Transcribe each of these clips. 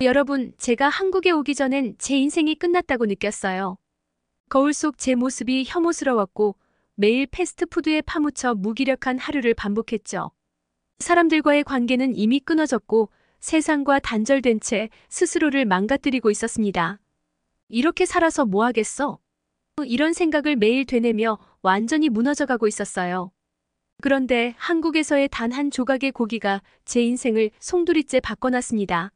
여러분, 제가 한국에 오기 전엔 제 인생이 끝났다고 느꼈어요. 거울 속 제 모습이 혐오스러웠고 매일 패스트푸드에 파묻혀 무기력한 하루를 반복했죠. 사람들과의 관계는 이미 끊어졌고 세상과 단절된 채 스스로를 망가뜨리고 있었습니다. 이렇게 살아서 뭐 하겠어? 이런 생각을 매일 되뇌며 완전히 무너져가고 있었어요. 그런데 한국에서의 단 한 조각의 고기가 제 인생을 송두리째 바꿔놨습니다.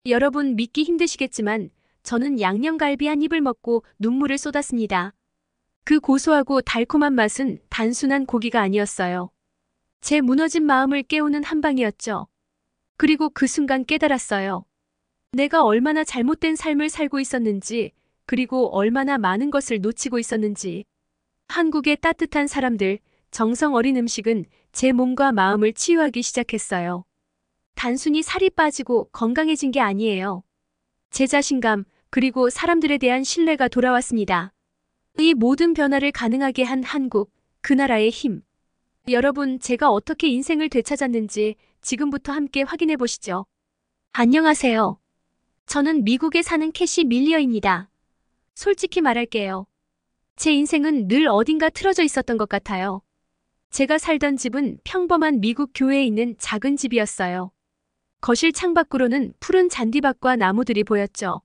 여러분 믿기 힘드시겠지만 저는 양념갈비 한 입을 먹고 눈물을 쏟았습니다. 그 고소하고 달콤한 맛은 단순한 고기가 아니었어요. 제 무너진 마음을 깨우는 한 방이었죠. 그리고 그 순간 깨달았어요. 내가 얼마나 잘못된 삶을 살고 있었는지, 그리고 얼마나 많은 것을 놓치고 있었는지. 한국의 따뜻한 사람들, 정성 어린 음식은 제 몸과 마음을 치유하기 시작했어요. 단순히 살이 빠지고 건강해진 게 아니에요. 제 자신감, 그리고 사람들에 대한 신뢰가 돌아왔습니다. 이 모든 변화를 가능하게 한 한국, 그 나라의 힘. 여러분, 제가 어떻게 인생을 되찾았는지 지금부터 함께 확인해 보시죠. 안녕하세요. 저는 미국에 사는 캐시 밀리어입니다. 솔직히 말할게요. 제 인생은 늘 어딘가 틀어져 있었던 것 같아요. 제가 살던 집은 평범한 미국 교회에 있는 작은 집이었어요. 거실 창밖으로는 푸른 잔디밭과 나무들이 보였죠.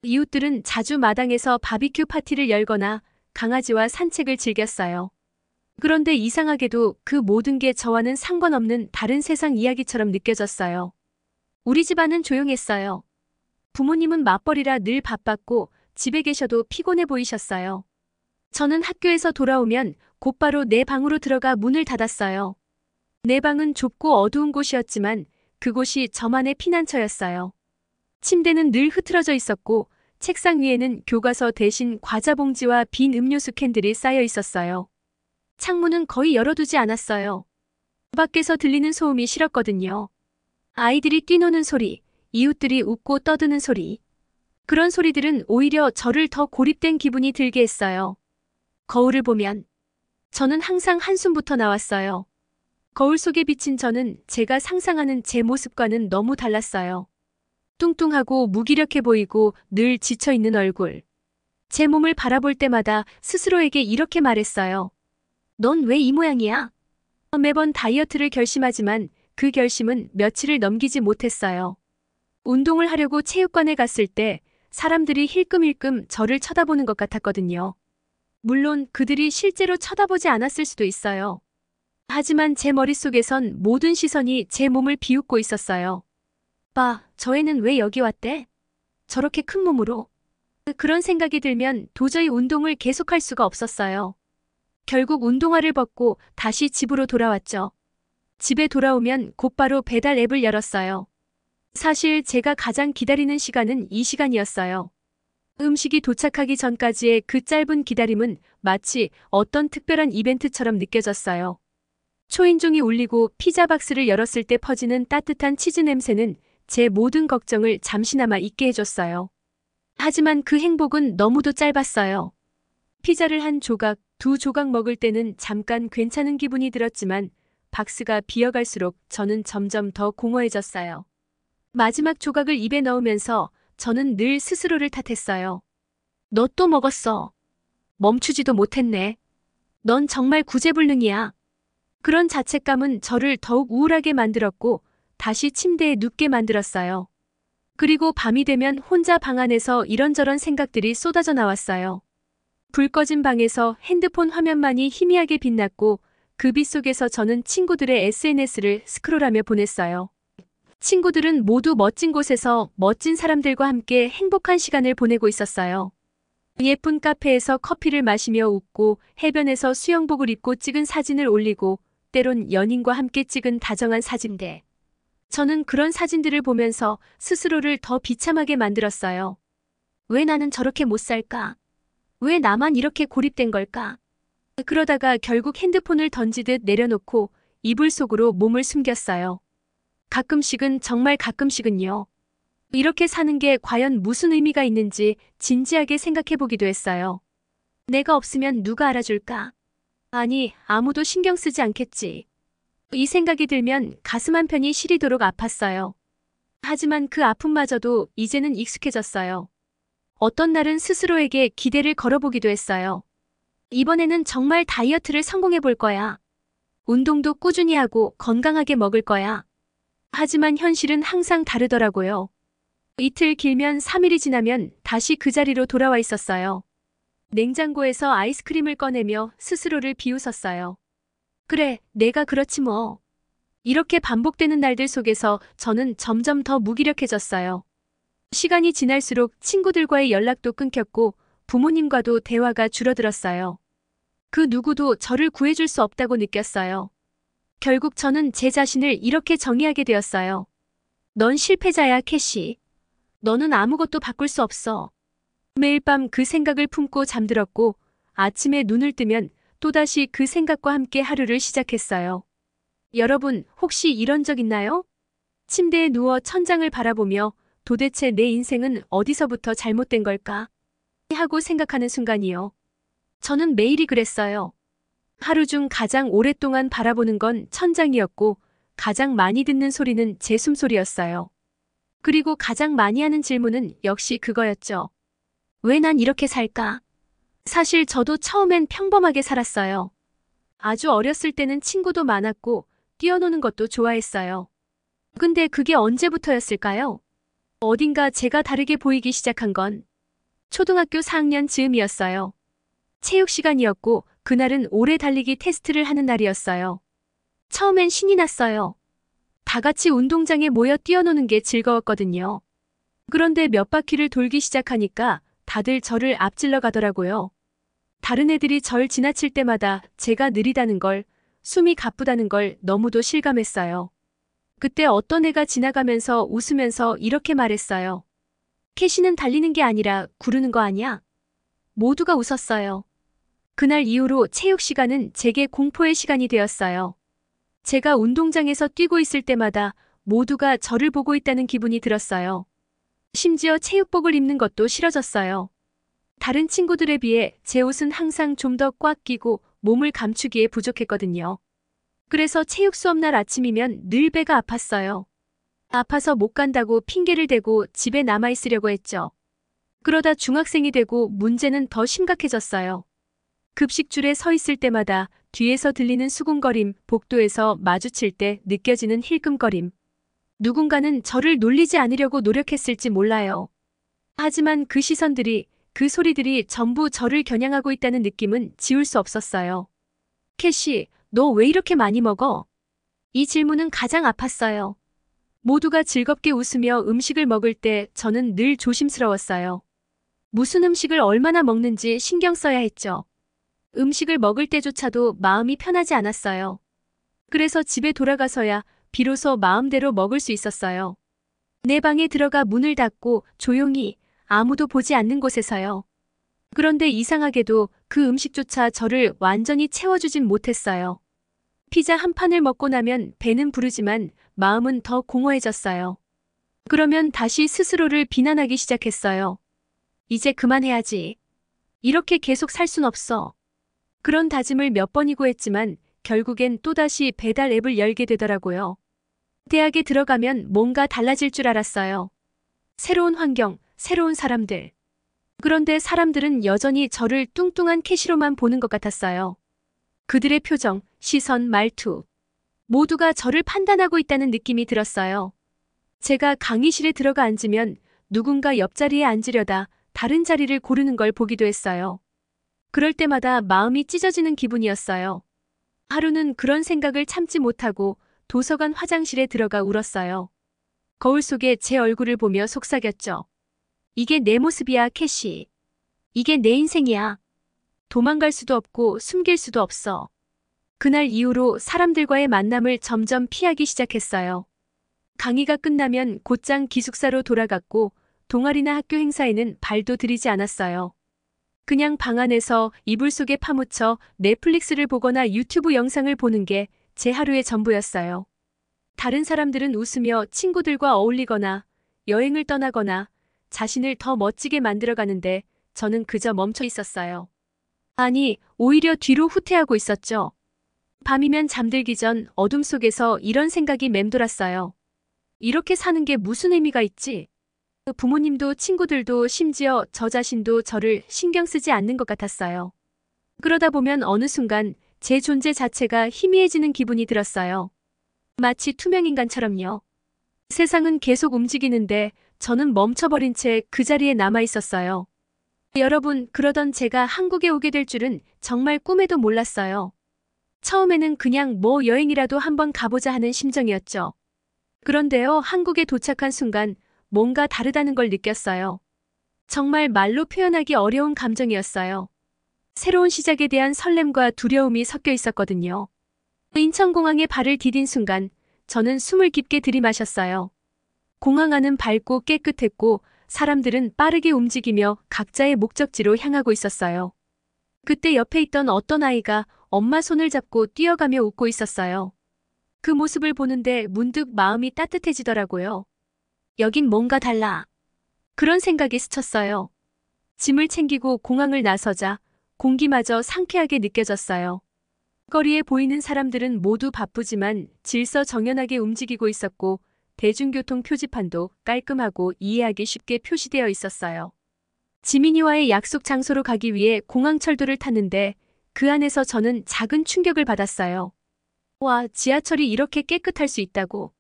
이웃들은 자주 마당에서 바비큐 파티를 열거나 강아지와 산책을 즐겼어요. 그런데 이상하게도 그 모든 게 저와는 상관없는 다른 세상 이야기처럼 느껴졌어요. 우리 집안은 조용했어요. 부모님은 맞벌이라 늘 바빴고 집에 계셔도 피곤해 보이셨어요. 저는 학교에서 돌아오면 곧바로 내 방으로 들어가 문을 닫았어요. 내 방은 좁고 어두운 곳이었지만 그곳이 저만의 피난처였어요. 침대는 늘 흐트러져 있었고 책상 위에는 교과서 대신 과자 봉지와 빈 음료수 캔들이 쌓여 있었어요. 창문은 거의 열어두지 않았어요. 밖에서 들리는 소음이 싫었거든요. 아이들이 뛰노는 소리, 이웃들이 웃고 떠드는 소리. 그런 소리들은 오히려 저를 더 고립된 기분이 들게 했어요. 거울을 보면 저는 항상 한숨부터 나왔어요. 거울 속에 비친 저는 제가 상상하는 제 모습과는 너무 달랐어요. 뚱뚱하고 무기력해 보이고 늘 지쳐있는 얼굴. 제 몸을 바라볼 때마다 스스로에게 이렇게 말했어요. 넌 왜 이 모양이야? 매번 다이어트를 결심하지만 그 결심은 며칠을 넘기지 못했어요. 운동을 하려고 체육관에 갔을 때 사람들이 힐끔힐끔 저를 쳐다보는 것 같았거든요. 물론 그들이 실제로 쳐다보지 않았을 수도 있어요. 하지만 제 머릿속에선 모든 시선이 제 몸을 비웃고 있었어요. 저 애는 왜 여기 왔대? 저렇게 큰 몸으로. 그런 생각이 들면 도저히 운동을 계속할 수가 없었어요. 결국 운동화를 벗고 다시 집으로 돌아왔죠. 집에 돌아오면 곧바로 배달 앱을 열었어요. 사실 제가 가장 기다리는 시간은 이 시간이었어요. 음식이 도착하기 전까지의 그 짧은 기다림은 마치 어떤 특별한 이벤트처럼 느껴졌어요. 초인종이 울리고 피자 박스를 열었을 때 퍼지는 따뜻한 치즈 냄새는 제 모든 걱정을 잠시나마 잊게 해줬어요. 하지만 그 행복은 너무도 짧았어요. 피자를 한 조각, 두 조각 먹을 때는 잠깐 괜찮은 기분이 들었지만 박스가 비어갈수록 저는 점점 더 공허해졌어요. 마지막 조각을 입에 넣으면서 저는 늘 스스로를 탓했어요. 너 또 먹었어. 멈추지도 못했네. 넌 정말 구제불능이야. 그런 자책감은 저를 더욱 우울하게 만들었고 다시 침대에 눕게 만들었어요. 그리고 밤이 되면 혼자 방 안에서 이런저런 생각들이 쏟아져 나왔어요. 불 꺼진 방에서 핸드폰 화면만이 희미하게 빛났고 그 빛 속에서 저는 친구들의 SNS를 스크롤하며 보냈어요. 친구들은 모두 멋진 곳에서 멋진 사람들과 함께 행복한 시간을 보내고 있었어요. 예쁜 카페에서 커피를 마시며 웃고 해변에서 수영복을 입고 찍은 사진을 올리고 때론 연인과 함께 찍은 다정한 사진들. 저는 그런 사진들을 보면서 스스로를 더 비참하게 만들었어요. 왜 나는 저렇게 못 살까? 왜 나만 이렇게 고립된 걸까? 그러다가 결국 핸드폰을 던지듯 내려놓고 이불 속으로 몸을 숨겼어요. 가끔씩은, 정말 가끔씩은요. 이렇게 사는 게 과연 무슨 의미가 있는지 진지하게 생각해보기도 했어요. 내가 없으면 누가 알아줄까? 아니, 아무도 신경 쓰지 않겠지. 이 생각이 들면 가슴 한편이 시리도록 아팠어요. 하지만 그 아픔마저도 이제는 익숙해졌어요. 어떤 날은 스스로에게 기대를 걸어보기도 했어요. 이번에는 정말 다이어트를 성공해 볼 거야. 운동도 꾸준히 하고 건강하게 먹을 거야. 하지만 현실은 항상 다르더라고요. 이틀 길면 3일이 지나면 다시 그 자리로 돌아와 있었어요. 냉장고에서 아이스크림을 꺼내며 스스로를 비웃었어요. 그래, 내가 그렇지 뭐. 이렇게 반복되는 날들 속에서 저는 점점 더 무기력해졌어요. 시간이 지날수록 친구들과의 연락도 끊겼고 부모님과도 대화가 줄어들었어요. 그 누구도 저를 구해줄 수 없다고 느꼈어요. 결국 저는 제 자신을 이렇게 정의하게 되었어요. 넌 실패자야, 캐시. 너는 아무것도 바꿀 수 없어. 매일 밤 그 생각을 품고 잠들었고 아침에 눈을 뜨면 또다시 그 생각과 함께 하루를 시작했어요. 여러분, 혹시 이런 적 있나요? 침대에 누워 천장을 바라보며 도대체 내 인생은 어디서부터 잘못된 걸까? 하고 생각하는 순간이요. 저는 매일이 그랬어요. 하루 중 가장 오랫동안 바라보는 건 천장이었고 가장 많이 듣는 소리는 제 숨소리였어요. 그리고 가장 많이 하는 질문은 역시 그거였죠. 왜 난 이렇게 살까? 사실 저도 처음엔 평범하게 살았어요. 아주 어렸을 때는 친구도 많았고 뛰어노는 것도 좋아했어요. 근데 그게 언제부터였을까요? 어딘가 제가 다르게 보이기 시작한 건 초등학교 4학년 즈음이었어요. 체육 시간이었고 그날은 오래 달리기 테스트를 하는 날이었어요. 처음엔 신이 났어요. 다 같이 운동장에 모여 뛰어노는 게 즐거웠거든요. 그런데 몇 바퀴를 돌기 시작하니까 다들 저를 앞질러 가더라고요. 다른 애들이 절 지나칠 때마다 제가 느리다는 걸, 숨이 가쁘다는 걸 너무도 실감했어요. 그때 어떤 애가 지나가면서 웃으면서 이렇게 말했어요. 캐시는 달리는 게 아니라 구르는 거 아니야? 모두가 웃었어요. 그날 이후로 체육 시간은 제게 공포의 시간이 되었어요. 제가 운동장에서 뛰고 있을 때마다 모두가 저를 보고 있다는 기분이 들었어요. 심지어 체육복을 입는 것도 싫어졌어요. 다른 친구들에 비해 제 옷은 항상 좀 더 꽉 끼고 몸을 감추기에 부족했거든요. 그래서 체육 수업 날 아침이면 늘 배가 아팠어요. 아파서 못 간다고 핑계를 대고 집에 남아있으려고 했죠. 그러다 중학생이 되고 문제는 더 심각해졌어요. 급식줄에 서 있을 때마다 뒤에서 들리는 수군거림, 복도에서 마주칠 때 느껴지는 힐끔거림. 누군가는 저를 놀리지 않으려고 노력했을지 몰라요. 하지만 그 시선들이, 그 소리들이 전부 저를 겨냥하고 있다는 느낌은 지울 수 없었어요. 캐시, 너 왜 이렇게 많이 먹어? 이 질문은 가장 아팠어요. 모두가 즐겁게 웃으며 음식을 먹을 때 저는 늘 조심스러웠어요. 무슨 음식을 얼마나 먹는지 신경 써야 했죠. 음식을 먹을 때조차도 마음이 편하지 않았어요. 그래서 집에 돌아가서야 비로소 마음대로 먹을 수 있었어요. 내 방에 들어가 문을 닫고 조용히 아무도 보지 않는 곳에서요. 그런데 이상하게도 그 음식조차 저를 완전히 채워주진 못했어요. 피자 한 판을 먹고 나면 배는 부르지만 마음은 더 공허해졌어요. 그러면 다시 스스로를 비난하기 시작했어요. 이제 그만해야지. 이렇게 계속 살 순 없어. 그런 다짐을 몇 번이고 했지만 결국엔 또다시 배달 앱을 열게 되더라고요. 대학에 들어가면 뭔가 달라질 줄 알았어요. 새로운 환경, 새로운 사람들. 그런데 사람들은 여전히 저를 뚱뚱한 캐시로만 보는 것 같았어요. 그들의 표정, 시선, 말투. 모두가 저를 판단하고 있다는 느낌이 들었어요. 제가 강의실에 들어가 앉으면 누군가 옆자리에 앉으려다 다른 자리를 고르는 걸 보기도 했어요. 그럴 때마다 마음이 찢어지는 기분이었어요. 하루는 그런 생각을 참지 못하고 도서관 화장실에 들어가 울었어요. 거울 속에 제 얼굴을 보며 속삭였죠. 이게 내 모습이야, 캐시. 이게 내 인생이야. 도망갈 수도 없고 숨길 수도 없어. 그날 이후로 사람들과의 만남을 점점 피하기 시작했어요. 강의가 끝나면 곧장 기숙사로 돌아갔고 동아리나 학교 행사에는 발도 들이지 않았어요. 그냥 방 안에서 이불 속에 파묻혀 넷플릭스를 보거나 유튜브 영상을 보는 게 제 하루의 전부였어요. 다른 사람들은 웃으며 친구들과 어울리거나 여행을 떠나거나 자신을 더 멋지게 만들어가는데 저는 그저 멈춰 있었어요. 아니, 오히려 뒤로 후퇴하고 있었죠. 밤이면 잠들기 전 어둠 속에서 이런 생각이 맴돌았어요. 이렇게 사는 게 무슨 의미가 있지? 부모님도 친구들도 심지어 저 자신도 저를 신경 쓰지 않는 것 같았어요. 그러다 보면 어느 순간 제 존재 자체가 희미해지는 기분이 들었어요. 마치 투명인간처럼요. 세상은 계속 움직이는데 저는 멈춰버린 채 그 자리에 남아 있었어요. 여러분, 그러던 제가 한국에 오게 될 줄은 정말 꿈에도 몰랐어요. 처음에는 그냥 뭐 여행이라도 한번 가보자 하는 심정이었죠. 그런데요, 한국에 도착한 순간 뭔가 다르다는 걸 느꼈어요. 정말 말로 표현하기 어려운 감정이었어요. 새로운 시작에 대한 설렘과 두려움이 섞여 있었거든요. 인천공항에 발을 디딘 순간 저는 숨을 깊게 들이마셨어요. 공항 안은 밝고 깨끗했고 사람들은 빠르게 움직이며 각자의 목적지로 향하고 있었어요. 그때 옆에 있던 어떤 아이가 엄마 손을 잡고 뛰어가며 웃고 있었어요. 그 모습을 보는데 문득 마음이 따뜻해지더라고요. 여긴 뭔가 달라. 그런 생각이 스쳤어요. 짐을 챙기고 공항을 나서자 공기마저 상쾌하게 느껴졌어요. 거리에 보이는 사람들은 모두 바쁘지만 질서정연하게 움직이고 있었고 대중교통 표지판도 깔끔하고 이해하기 쉽게 표시되어 있었어요. 지민이와의 약속 장소로 가기 위해 공항철도를 탔는데 그 안에서 저는 작은 충격을 받았어요. 와, 지하철이 이렇게 깨끗할 수 있다고.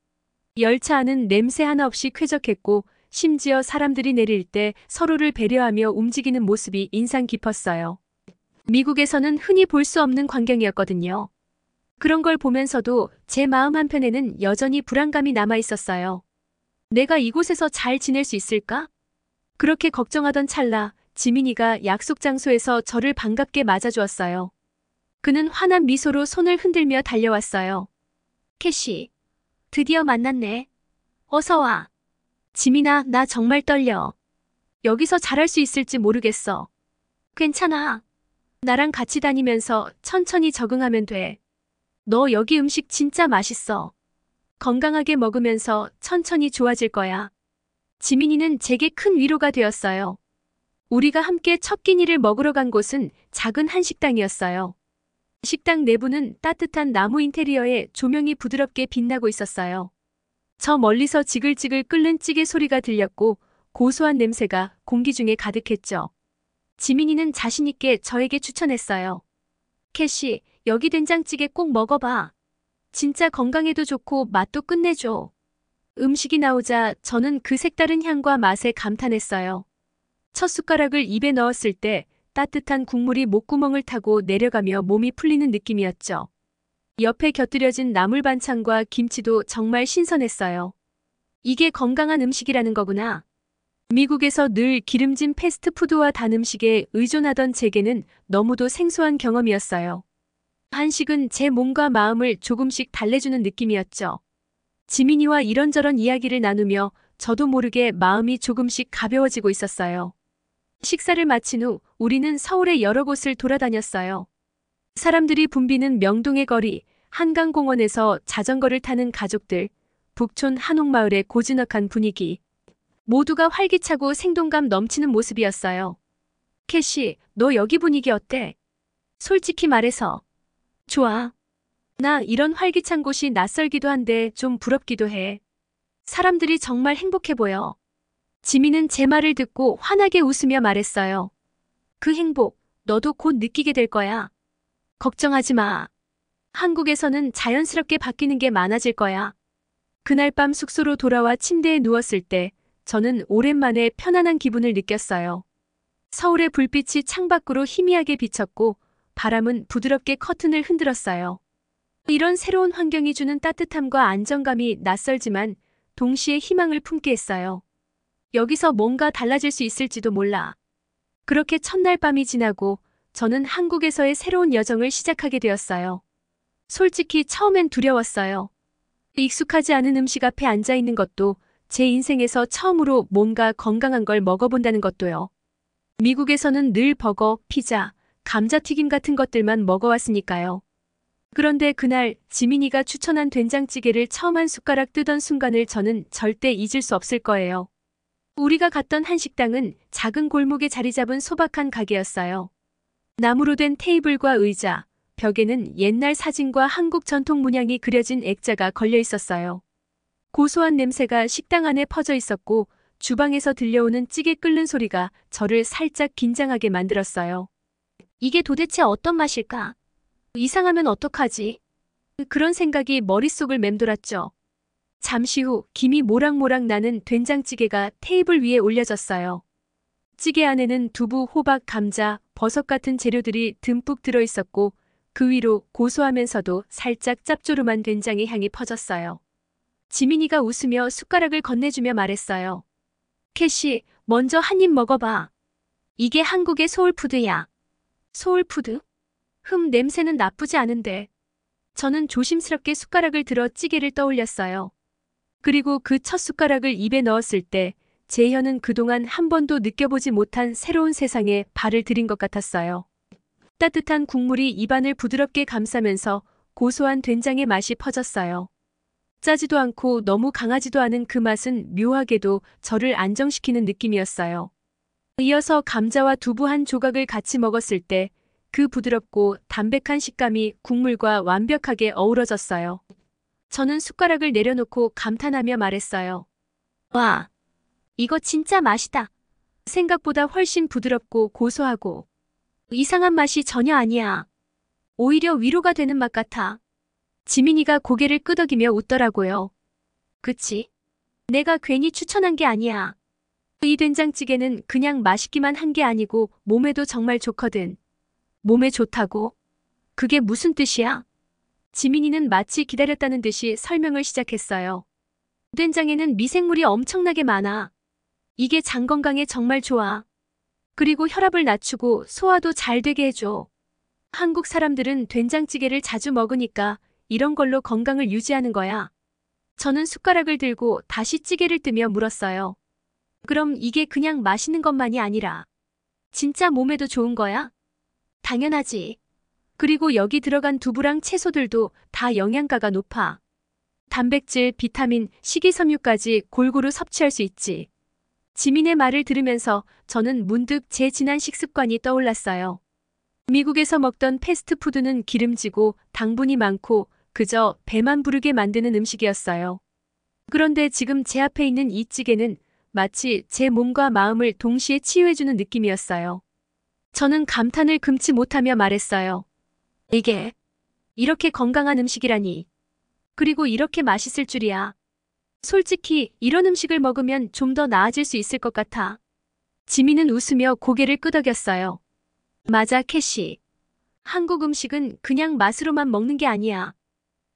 열차 안은 냄새 하나 없이 쾌적했고 심지어 사람들이 내릴 때 서로를 배려하며 움직이는 모습이 인상 깊었어요. 미국에서는 흔히 볼 수 없는 광경이었거든요. 그런 걸 보면서도 제 마음 한편에는 여전히 불안감이 남아 있었어요. 내가 이곳에서 잘 지낼 수 있을까? 그렇게 걱정하던 찰나 지민이가 약속 장소에서 저를 반갑게 맞아주었어요. 그는 환한 미소로 손을 흔들며 달려왔어요. 캐시, 드디어 만났네. 어서 와. 지민아, 나 정말 떨려. 여기서 잘할 수 있을지 모르겠어. 괜찮아. 나랑 같이 다니면서 천천히 적응하면 돼. 너 여기 음식 진짜 맛있어. 건강하게 먹으면서 천천히 좋아질 거야. 지민이는 제게 큰 위로가 되었어요. 우리가 함께 첫 끼니를 먹으러 간 곳은 작은 한식당이었어요. 식당 내부는 따뜻한 나무 인테리어에 조명이 부드럽게 빛나고 있었어요. 저 멀리서 지글지글 끓는 찌개 소리가 들렸고 고소한 냄새가 공기 중에 가득했죠. 지민이는 자신있게 저에게 추천했어요. 캐시, 여기 된장찌개 꼭 먹어봐. 진짜 건강에도 좋고 맛도 끝내줘. 음식이 나오자 저는 그 색다른 향과 맛에 감탄했어요. 첫 숟가락을 입에 넣었을 때 따뜻한 국물이 목구멍을 타고 내려가며 몸이 풀리는 느낌이었죠. 옆에 곁들여진 나물 반찬과 김치도 정말 신선했어요. 이게 건강한 음식이라는 거구나. 미국에서 늘 기름진 패스트푸드와 단 음식에 의존하던 제게는 너무도 생소한 경험이었어요. 한식은 제 몸과 마음을 조금씩 달래주는 느낌이었죠. 지민이와 이런저런 이야기를 나누며 저도 모르게 마음이 조금씩 가벼워지고 있었어요. 식사를 마친 후 우리는 서울의 여러 곳을 돌아다녔어요. 사람들이 붐비는 명동의 거리, 한강공원에서 자전거를 타는 가족들, 북촌 한옥마을의 고즈넉한 분위기. 모두가 활기차고 생동감 넘치는 모습이었어요. 캐시, 너 여기 분위기 어때? 솔직히 말해서. 좋아. 나 이런 활기찬 곳이 낯설기도 한데 좀 부럽기도 해. 사람들이 정말 행복해 보여. 지민은 제 말을 듣고 환하게 웃으며 말했어요. 그 행복, 너도 곧 느끼게 될 거야. 걱정하지 마. 한국에서는 자연스럽게 바뀌는 게 많아질 거야. 그날 밤 숙소로 돌아와 침대에 누웠을 때 저는 오랜만에 편안한 기분을 느꼈어요. 서울의 불빛이 창밖으로 희미하게 비쳤고 바람은 부드럽게 커튼을 흔들었어요. 이런 새로운 환경이 주는 따뜻함과 안정감이 낯설지만 동시에 희망을 품게 했어요. 여기서 뭔가 달라질 수 있을지도 몰라. 그렇게 첫날 밤이 지나고 저는 한국에서의 새로운 여정을 시작하게 되었어요. 솔직히 처음엔 두려웠어요. 익숙하지 않은 음식 앞에 앉아 있는 것도 제 인생에서 처음으로 뭔가 건강한 걸 먹어본다는 것도요. 미국에서는 늘 버거, 피자, 감자튀김 같은 것들만 먹어왔으니까요. 그런데 그날 지민이가 추천한 된장찌개를 처음 한 숟가락 뜨던 순간을 저는 절대 잊을 수 없을 거예요. 우리가 갔던 한식당은 작은 골목에 자리 잡은 소박한 가게였어요. 나무로 된 테이블과 의자, 벽에는 옛날 사진과 한국 전통 문양이 그려진 액자가 걸려 있었어요. 고소한 냄새가 식당 안에 퍼져 있었고 주방에서 들려오는 찌개 끓는 소리가 저를 살짝 긴장하게 만들었어요. 이게 도대체 어떤 맛일까? 이상하면 어떡하지? 그런 생각이 머릿속을 맴돌았죠. 잠시 후 김이 모락모락 나는 된장찌개가 테이블 위에 올려졌어요. 찌개 안에는 두부, 호박, 감자, 버섯 같은 재료들이 듬뿍 들어있었고 그 위로 고소하면서도 살짝 짭조름한 된장의 향이 퍼졌어요. 지민이가 웃으며 숟가락을 건네주며 말했어요. 캐시, 먼저 한 입 먹어봐. 이게 한국의 소울푸드야. 소울푸드? 냄새는 나쁘지 않은데. 저는 조심스럽게 숟가락을 들어 찌개를 떠올렸어요. 그리고 그 첫 숟가락을 입에 넣었을 때 제 혀는 그동안 한 번도 느껴보지 못한 새로운 세상에 발을 들인 것 같았어요. 따뜻한 국물이 입안을 부드럽게 감싸면서 고소한 된장의 맛이 퍼졌어요. 짜지도 않고 너무 강하지도 않은 그 맛은 묘하게도 저를 안정시키는 느낌이었어요. 이어서 감자와 두부 한 조각을 같이 먹었을 때 그 부드럽고 담백한 식감이 국물과 완벽하게 어우러졌어요. 저는 숟가락을 내려놓고 감탄하며 말했어요. 와, 이거 진짜 맛있다. 생각보다 훨씬 부드럽고 고소하고 이상한 맛이 전혀 아니야. 오히려 위로가 되는 맛 같아. 지민이가 고개를 끄덕이며 웃더라고요. 그치? 내가 괜히 추천한 게 아니야. 이 된장찌개는 그냥 맛있기만 한 게 아니고 몸에도 정말 좋거든. 몸에 좋다고? 그게 무슨 뜻이야? 지민이는 마치 기다렸다는 듯이 설명을 시작했어요. 된장에는 미생물이 엄청나게 많아. 이게 장 건강에 정말 좋아. 그리고 혈압을 낮추고 소화도 잘 되게 해줘. 한국 사람들은 된장찌개를 자주 먹으니까 이런 걸로 건강을 유지하는 거야. 저는 숟가락을 들고 다시 찌개를 뜨며 물었어요. 그럼 이게 그냥 맛있는 것만이 아니라 진짜 몸에도 좋은 거야? 당연하지. 그리고 여기 들어간 두부랑 채소들도 다 영양가가 높아. 단백질, 비타민, 식이섬유까지 골고루 섭취할 수 있지. 지민의 말을 들으면서 저는 문득 제 지난 식습관이 떠올랐어요. 미국에서 먹던 패스트푸드는 기름지고 당분이 많고 그저 배만 부르게 만드는 음식이었어요. 그런데 지금 제 앞에 있는 이 찌개는 마치 제 몸과 마음을 동시에 치유해주는 느낌이었어요. 저는 감탄을 금치 못하며 말했어요. 이게 이렇게 건강한 음식이라니. 그리고 이렇게 맛있을 줄이야. 솔직히 이런 음식을 먹으면 좀 더 나아질 수 있을 것 같아. 지민은 웃으며 고개를 끄덕였어요. 맞아, 캐시. 한국 음식은 그냥 맛으로만 먹는 게 아니야.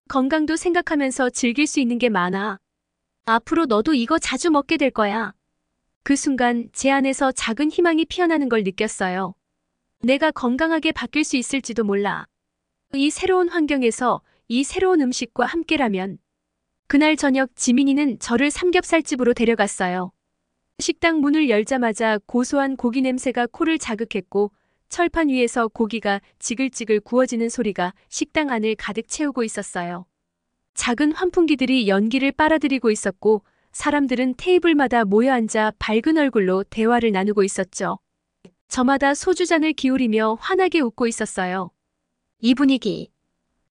건강도 생각하면서 즐길 수 있는 게 많아. 앞으로 너도 이거 자주 먹게 될 거야. 그 순간 제 안에서 작은 희망이 피어나는 걸 느꼈어요. 내가 건강하게 바뀔 수 있을지도 몰라. 이 새로운 환경에서 이 새로운 음식과 함께라면. 그날 저녁 지민이는 저를 삼겹살집으로 데려갔어요. 식당 문을 열자마자 고소한 고기 냄새가 코를 자극했고 철판 위에서 고기가 지글지글 구워지는 소리가 식당 안을 가득 채우고 있었어요. 작은 환풍기들이 연기를 빨아들이고 있었고 사람들은 테이블마다 모여 앉아 밝은 얼굴로 대화를 나누고 있었죠. 저마다 소주잔을 기울이며 환하게 웃고 있었어요. 이 분위기.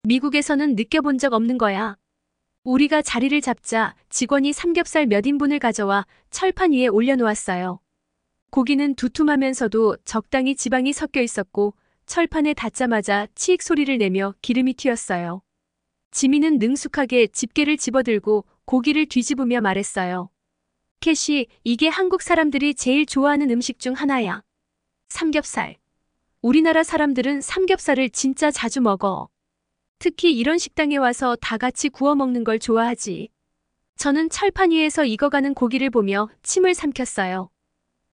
미국에서는 느껴본 적 없는 거야. 우리가 자리를 잡자 직원이 삼겹살 몇 인분을 가져와 철판 위에 올려놓았어요. 고기는 두툼하면서도 적당히 지방이 섞여 있었고 철판에 닿자마자 치익 소리를 내며 기름이 튀었어요. 지민은 능숙하게 집게를 집어들고 고기를 뒤집으며 말했어요. 캐시, 이게 한국 사람들이 제일 좋아하는 음식 중 하나야. 삼겹살. 우리나라 사람들은 삼겹살을 진짜 자주 먹어. 특히 이런 식당에 와서 다 같이 구워 먹는 걸 좋아하지. 저는 철판 위에서 익어가는 고기를 보며 침을 삼켰어요.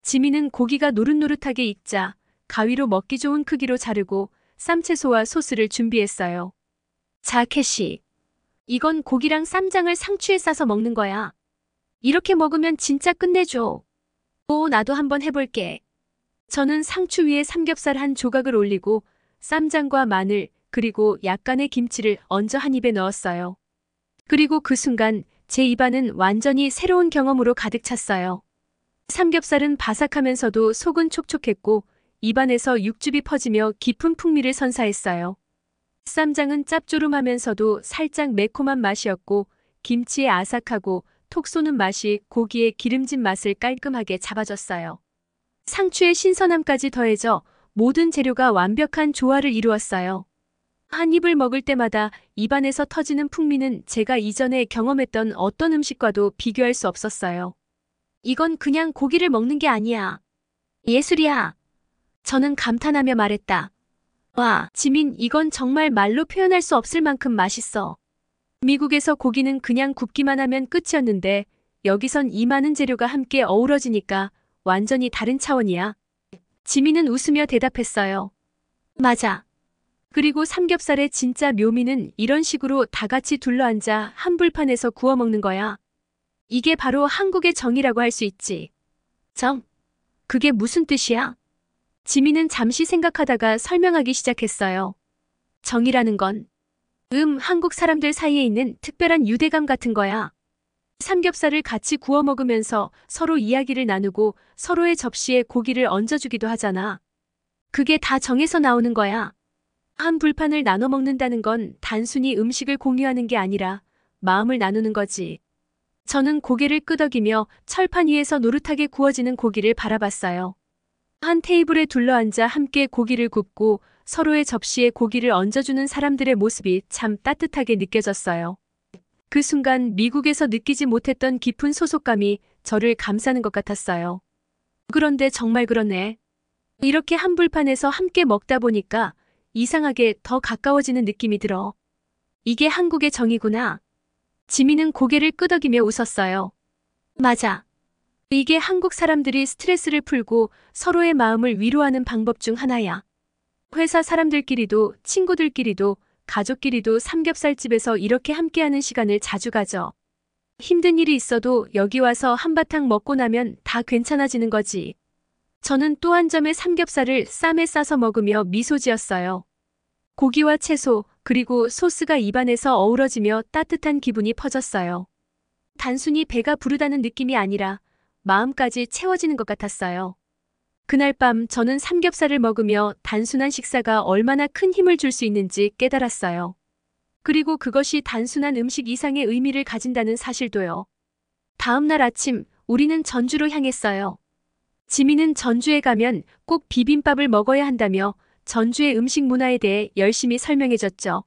지민은 고기가 노릇노릇하게 익자 가위로 먹기 좋은 크기로 자르고 쌈채소와 소스를 준비했어요. 자, 캐시. 이건 고기랑 쌈장을 상추에 싸서 먹는 거야. 이렇게 먹으면 진짜 끝내줘. 오, 나도 한번 해볼게. 저는 상추 위에 삼겹살 한 조각을 올리고 쌈장과 마늘 그리고 약간의 김치를 얹어 한 입에 넣었어요. 그리고 그 순간 제 입안은 완전히 새로운 경험으로 가득 찼어요. 삼겹살은 바삭하면서도 속은 촉촉했고 입안에서 육즙이 퍼지며 깊은 풍미를 선사했어요. 쌈장은 짭조름하면서도 살짝 매콤한 맛이었고 김치의 아삭하고 톡 쏘는 맛이 고기의 기름진 맛을 깔끔하게 잡아줬어요. 상추의 신선함까지 더해져 모든 재료가 완벽한 조화를 이루었어요. 한 입을 먹을 때마다 입안에서 터지는 풍미는 제가 이전에 경험했던 어떤 음식과도 비교할 수 없었어요. 이건 그냥 고기를 먹는 게 아니야. 예술이야. 저는 감탄하며 말했다. 와, 지민, 이건 정말 말로 표현할 수 없을 만큼 맛있어. 미국에서 고기는 그냥 굽기만 하면 끝이었는데 여기선 이 많은 재료가 함께 어우러지니까 완전히 다른 차원이야. 지민은 웃으며 대답했어요. 맞아. 그리고 삼겹살의 진짜 묘미는 이런 식으로 다 같이 둘러앉아 한 불판에서 구워 먹는 거야. 이게 바로 한국의 정이라고 할 수 있지. 정? 그게 무슨 뜻이야? 지민은 잠시 생각하다가 설명하기 시작했어요. 정이라는 건 한국 사람들 사이에 있는 특별한 유대감 같은 거야. 삼겹살을 같이 구워 먹으면서 서로 이야기를 나누고 서로의 접시에 고기를 얹어주기도 하잖아. 그게 다 정에서 나오는 거야. 한 불판을 나눠 먹는다는 건 단순히 음식을 공유하는 게 아니라 마음을 나누는 거지. 저는 고개를 끄덕이며 철판 위에서 노릇하게 구워지는 고기를 바라봤어요. 한 테이블에 둘러앉아 함께 고기를 굽고 서로의 접시에 고기를 얹어주는 사람들의 모습이 참 따뜻하게 느껴졌어요. 그 순간 미국에서 느끼지 못했던 깊은 소속감이 저를 감싸는 것 같았어요. 그런데 정말 그러네. 이렇게 한 불판에서 함께 먹다 보니까 이상하게 더 가까워지는 느낌이 들어. 이게 한국의 정이구나. 지민은 고개를 끄덕이며 웃었어요. 맞아. 이게 한국 사람들이 스트레스를 풀고 서로의 마음을 위로하는 방법 중 하나야. 회사 사람들끼리도 친구들끼리도 가족끼리도 삼겹살집에서 이렇게 함께하는 시간을 자주 가져. 힘든 일이 있어도 여기 와서 한바탕 먹고 나면 다 괜찮아지는 거지. 저는 또 한 점의 삼겹살을 쌈에 싸서 먹으며 미소 지었어요. 고기와 채소, 그리고 소스가 입안에서 어우러지며 따뜻한 기분이 퍼졌어요. 단순히 배가 부르다는 느낌이 아니라 마음까지 채워지는 것 같았어요. 그날 밤 저는 삼겹살을 먹으며 단순한 식사가 얼마나 큰 힘을 줄 수 있는지 깨달았어요. 그리고 그것이 단순한 음식 이상의 의미를 가진다는 사실도요. 다음 날 아침 우리는 전주로 향했어요. 지민은 전주에 가면 꼭 비빔밥을 먹어야 한다며 전주의 음식 문화에 대해 열심히 설명해줬죠.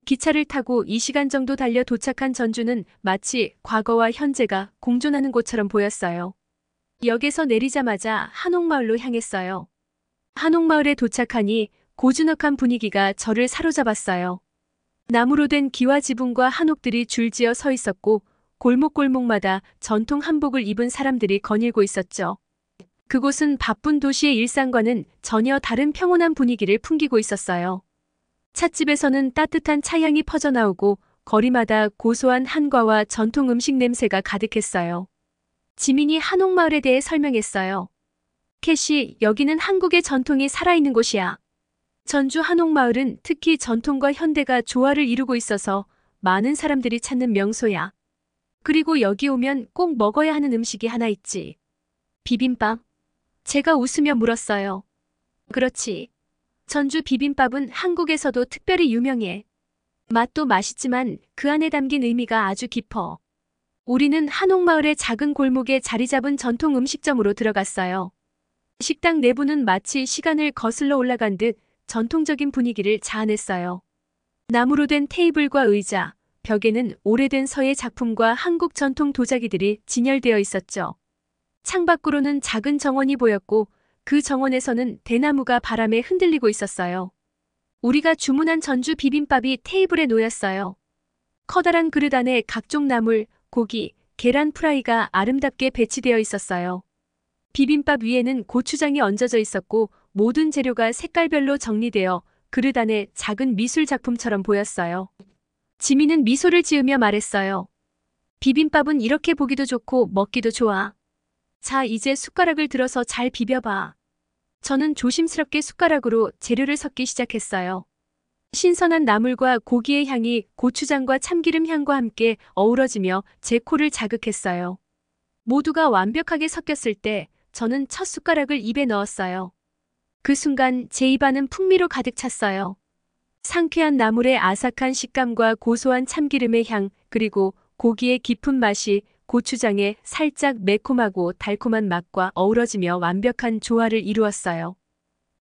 기차를 타고 2시간 정도 달려 도착한 전주는 마치 과거와 현재가 공존하는 곳처럼 보였어요. 역에서 내리자마자 한옥마을로 향했어요. 한옥마을에 도착하니 고즈넉한 분위기가 저를 사로잡았어요. 나무로 된 기와 지붕과 한옥들이 줄지어 서 있었고 골목골목마다 전통 한복을 입은 사람들이 거닐고 있었죠. 그곳은 바쁜 도시의 일상과는 전혀 다른 평온한 분위기를 풍기고 있었어요. 찻집에서는 따뜻한 차향이 퍼져나오고 거리마다 고소한 한과와 전통 음식 냄새가 가득했어요. 지민이 한옥마을에 대해 설명했어요. 캐시, 여기는 한국의 전통이 살아있는 곳이야. 전주 한옥마을은 특히 전통과 현대가 조화를 이루고 있어서 많은 사람들이 찾는 명소야. 그리고 여기 오면 꼭 먹어야 하는 음식이 하나 있지. 비빔밥. 제가 웃으며 물었어요. 그렇지. 전주 비빔밥은 한국에서도 특별히 유명해. 맛도 맛있지만 그 안에 담긴 의미가 아주 깊어. 우리는 한옥마을의 작은 골목에 자리 잡은 전통 음식점으로 들어갔어요. 식당 내부는 마치 시간을 거슬러 올라간 듯 전통적인 분위기를 자아냈어요. 나무로 된 테이블과 의자, 벽에는 오래된 서예 작품과 한국 전통 도자기들이 진열되어 있었죠. 창밖으로는 작은 정원이 보였고 그 정원에서는 대나무가 바람에 흔들리고 있었어요. 우리가 주문한 전주 비빔밥이 테이블에 놓였어요. 커다란 그릇 안에 각종 나물, 고기, 계란 프라이가 아름답게 배치되어 있었어요. 비빔밥 위에는 고추장이 얹어져 있었고 모든 재료가 색깔별로 정리되어 그릇 안에 작은 미술 작품처럼 보였어요. 지민은 미소를 지으며 말했어요. 비빔밥은 이렇게 보기도 좋고 먹기도 좋아. 자, 이제 숟가락을 들어서 잘 비벼봐. 저는 조심스럽게 숟가락으로 재료를 섞기 시작했어요. 신선한 나물과 고기의 향이 고추장과 참기름 향과 함께 어우러지며 제 코를 자극했어요. 모두가 완벽하게 섞였을 때 저는 첫 숟가락을 입에 넣었어요. 그 순간 제 입안은 풍미로 가득 찼어요. 상쾌한 나물의 아삭한 식감과 고소한 참기름의 향, 그리고 고기의 깊은 맛이 고추장의 살짝 매콤하고 달콤한 맛과 어우러지며 완벽한 조화를 이루었어요.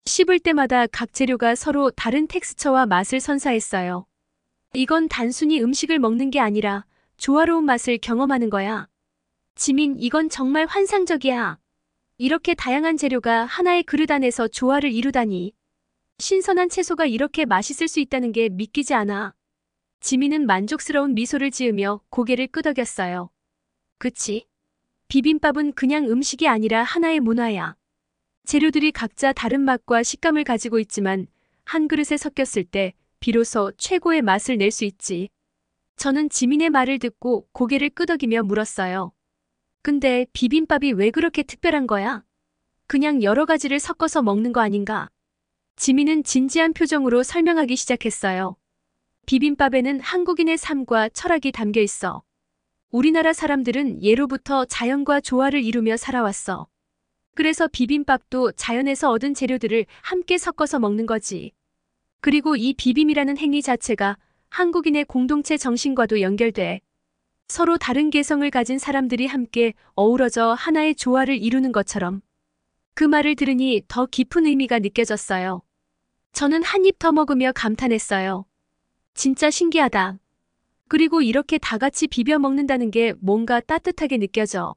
씹을 때마다 각 재료가 서로 다른 텍스처와 맛을 선사했어요. 이건 단순히 음식을 먹는 게 아니라 조화로운 맛을 경험하는 거야. 지민, 이건 정말 환상적이야. 이렇게 다양한 재료가 하나의 그릇 안에서 조화를 이루다니. 신선한 채소가 이렇게 맛있을 수 있다는 게 믿기지 않아. 지민은 만족스러운 미소를 지으며 고개를 끄덕였어요. 그치? 비빔밥은 그냥 음식이 아니라 하나의 문화야. 재료들이 각자 다른 맛과 식감을 가지고 있지만 한 그릇에 섞였을 때 비로소 최고의 맛을 낼 수 있지. 저는 지민의 말을 듣고 고개를 끄덕이며 물었어요. 근데 비빔밥이 왜 그렇게 특별한 거야? 그냥 여러 가지를 섞어서 먹는 거 아닌가? 지민은 진지한 표정으로 설명하기 시작했어요. 비빔밥에는 한국인의 삶과 철학이 담겨 있어. 우리나라 사람들은 예로부터 자연과 조화를 이루며 살아왔어. 그래서 비빔밥도 자연에서 얻은 재료들을 함께 섞어서 먹는 거지. 그리고 이 비빔이라는 행위 자체가 한국인의 공동체 정신과도 연결돼. 서로 다른 개성을 가진 사람들이 함께 어우러져 하나의 조화를 이루는 것처럼. 그 말을 들으니 더 깊은 의미가 느껴졌어요. 저는 한 입 더 먹으며 감탄했어요. 진짜 신기하다. 그리고 이렇게 다 같이 비벼 먹는다는 게 뭔가 따뜻하게 느껴져.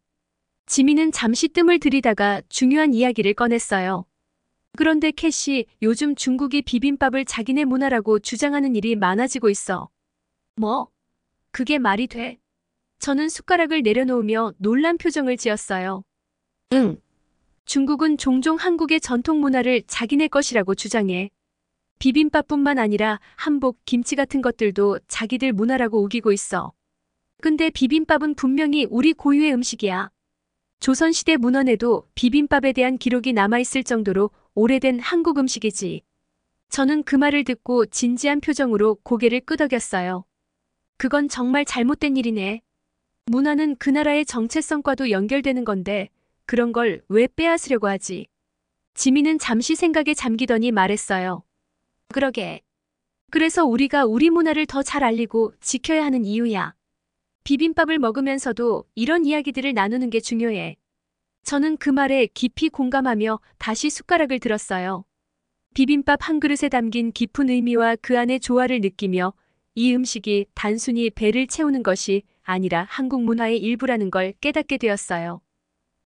지민은 잠시 뜸을 들이다가 중요한 이야기를 꺼냈어요. 그런데 캐시, 요즘 중국이 비빔밥을 자기네 문화라고 주장하는 일이 많아지고 있어. 뭐? 그게 말이 돼? 저는 숟가락을 내려놓으며 놀란 표정을 지었어요. 응. 중국은 종종 한국의 전통 문화를 자기네 것이라고 주장해. 비빔밥뿐만 아니라 한복, 김치 같은 것들도 자기들 문화라고 우기고 있어. 근데 비빔밥은 분명히 우리 고유의 음식이야. 조선시대 문헌에도 비빔밥에 대한 기록이 남아있을 정도로 오래된 한국 음식이지. 저는 그 말을 듣고 진지한 표정으로 고개를 끄덕였어요. 그건 정말 잘못된 일이네. 문화는 그 나라의 정체성과도 연결되는 건데 그런 걸 왜 빼앗으려고 하지? 지민은 잠시 생각에 잠기더니 말했어요. 그러게. 그래서 우리가 우리 문화를 더 잘 알리고 지켜야 하는 이유야. 비빔밥을 먹으면서도 이런 이야기들을 나누는 게 중요해. 저는 그 말에 깊이 공감하며 다시 숟가락을 들었어요. 비빔밥 한 그릇에 담긴 깊은 의미와 그 안의 조화를 느끼며 이 음식이 단순히 배를 채우는 것이 아니라 한국 문화의 일부라는 걸 깨닫게 되었어요.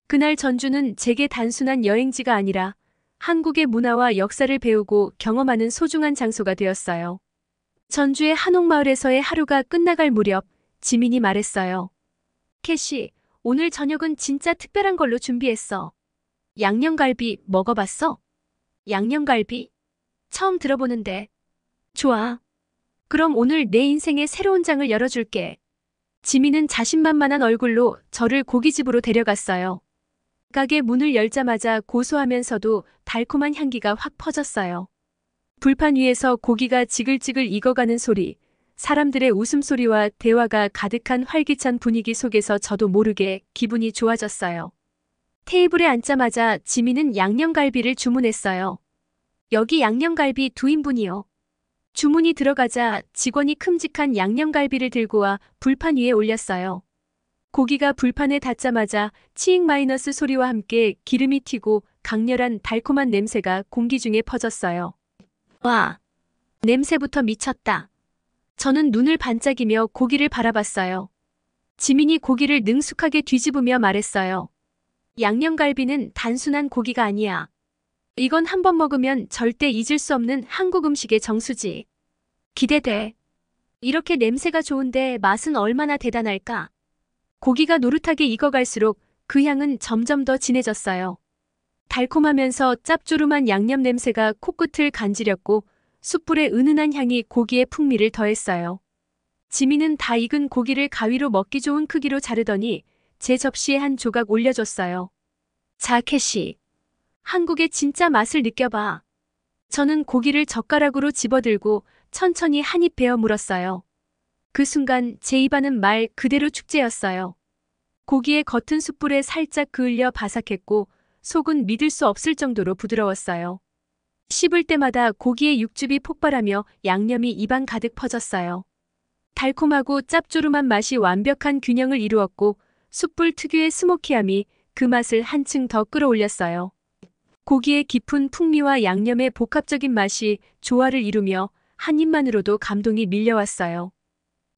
그날 전주는 제게 단순한 여행지가 아니라 한국의 문화와 역사를 배우고 경험하는 소중한 장소가 되었어요. 전주의 한옥마을에서의 하루가 끝나갈 무렵 지민이 말했어요. 캐시, 오늘 저녁은 진짜 특별한 걸로 준비했어. 양념갈비 먹어봤어? 양념갈비? 처음 들어보는데. 좋아. 그럼 오늘 내 인생의 새로운 장을 열어줄게. 지민은 자신만만한 얼굴로 저를 고깃집으로 데려갔어요. 가게 문을 열자마자 고소하면서도 달콤한 향기가 확 퍼졌어요. 불판 위에서 고기가 지글지글 익어가는 소리, 사람들의 웃음소리와 대화가 가득한 활기찬 분위기 속에서 저도 모르게 기분이 좋아졌어요. 테이블에 앉자마자 지민은 양념갈비를 주문했어요. 여기 양념갈비 2인분이요. 주문이 들어가자 직원이 큼직한 양념갈비를 들고 와 불판 위에 올렸어요. 고기가 불판에 닿자마자 치익 마이너스 소리와 함께 기름이 튀고 강렬한 달콤한 냄새가 공기 중에 퍼졌어요. 와, 냄새부터 미쳤다. 저는 눈을 반짝이며 고기를 바라봤어요. 지민이 고기를 능숙하게 뒤집으며 말했어요. 양념갈비는 단순한 고기가 아니야. 이건 한 번 먹으면 절대 잊을 수 없는 한국 음식의 정수지. 기대돼. 이렇게 냄새가 좋은데 맛은 얼마나 대단할까? 고기가 노릇하게 익어갈수록 그 향은 점점 더 진해졌어요. 달콤하면서 짭조름한 양념 냄새가 코끝을 간지렸고 숯불의 은은한 향이 고기의 풍미를 더했어요. 지민은 다 익은 고기를 가위로 먹기 좋은 크기로 자르더니 제 접시에 한 조각 올려줬어요. 자, 캐시. 한국의 진짜 맛을 느껴봐. 저는 고기를 젓가락으로 집어들고 천천히 한 입 베어 물었어요. 그 순간 제 입안은 말 그대로 축제였어요. 고기의 겉은 숯불에 살짝 그을려 바삭했고 속은 믿을 수 없을 정도로 부드러웠어요. 씹을 때마다 고기의 육즙이 폭발하며 양념이 입안 가득 퍼졌어요. 달콤하고 짭조름한 맛이 완벽한 균형을 이루었고 숯불 특유의 스모키함이 그 맛을 한층 더 끌어올렸어요. 고기의 깊은 풍미와 양념의 복합적인 맛이 조화를 이루며 한 입만으로도 감동이 밀려왔어요.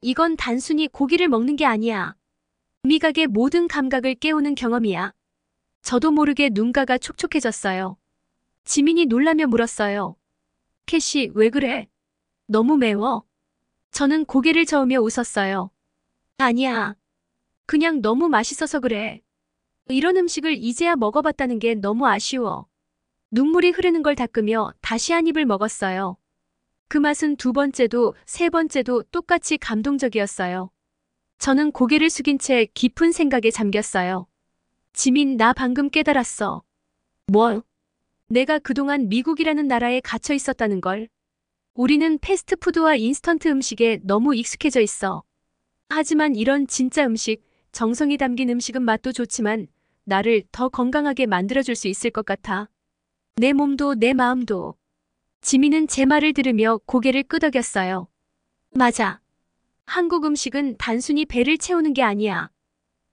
이건 단순히 고기를 먹는 게 아니야. 미각의 모든 감각을 깨우는 경험이야. 저도 모르게 눈가가 촉촉해졌어요. 지민이 놀라며 물었어요. 캐시, 왜 그래? 너무 매워. 저는 고개를 저으며 웃었어요. 아니야. 그냥 너무 맛있어서 그래. 이런 음식을 이제야 먹어봤다는 게 너무 아쉬워. 눈물이 흐르는 걸 닦으며 다시 한 입을 먹었어요. 그 맛은 두 번째도 세 번째도 똑같이 감동적이었어요. 저는 고개를 숙인 채 깊은 생각에 잠겼어요. 지민, 나 방금 깨달았어. 뭐? 내가 그동안 미국이라는 나라에 갇혀 있었다는 걸. 우리는 패스트푸드와 인스턴트 음식에 너무 익숙해져 있어. 하지만 이런 진짜 음식, 정성이 담긴 음식은 맛도 좋지만 나를 더 건강하게 만들어줄 수 있을 것 같아. 내 몸도 내 마음도. 지민은 제 말을 들으며 고개를 끄덕였어요. 맞아. 한국 음식은 단순히 배를 채우는 게 아니야.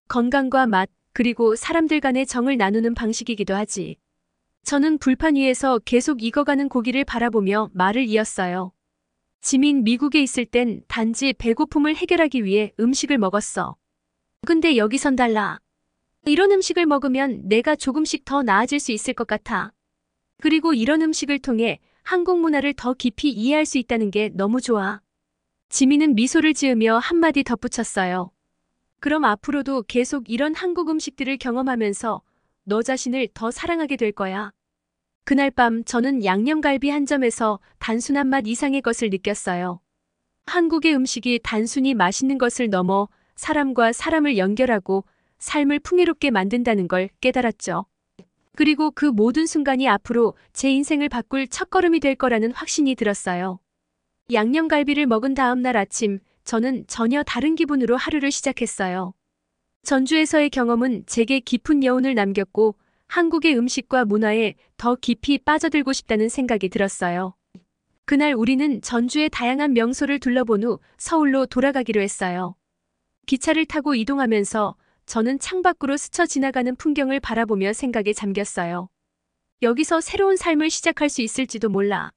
건강과 맛, 그리고 사람들 간의 정을 나누는 방식이기도 하지. 저는 불판 위에서 계속 익어가는 고기를 바라보며 말을 이었어요. 지민, 미국에 있을 땐 단지 배고픔을 해결하기 위해 음식을 먹었어. 근데 여기선 달라. 이런 음식을 먹으면 내가 조금씩 더 나아질 수 있을 것 같아. 그리고 이런 음식을 통해 한국 문화를 더 깊이 이해할 수 있다는 게 너무 좋아. 지민은 미소를 지으며 한마디 덧붙였어요. 그럼 앞으로도 계속 이런 한국 음식들을 경험하면서 너 자신을 더 사랑하게 될 거야. 그날 밤 저는 양념갈비 한 점에서 단순한 맛 이상의 것을 느꼈어요. 한국의 음식이 단순히 맛있는 것을 넘어 사람과 사람을 연결하고 삶을 풍요롭게 만든다는 걸 깨달았죠. 그리고 그 모든 순간이 앞으로 제 인생을 바꿀 첫걸음이 될 거라는 확신이 들었어요. 양념갈비를 먹은 다음 날 아침, 저는 전혀 다른 기분으로 하루를 시작했어요. 전주에서의 경험은 제게 깊은 여운을 남겼고 한국의 음식과 문화에 더 깊이 빠져들고 싶다는 생각이 들었어요. 그날 우리는 전주의 다양한 명소를 둘러본 후 서울로 돌아가기로 했어요. 기차를 타고 이동하면서 저는 창밖으로 스쳐 지나가는 풍경을 바라보며 생각에 잠겼어요. 여기서 새로운 삶을 시작할 수 있을지도 몰라.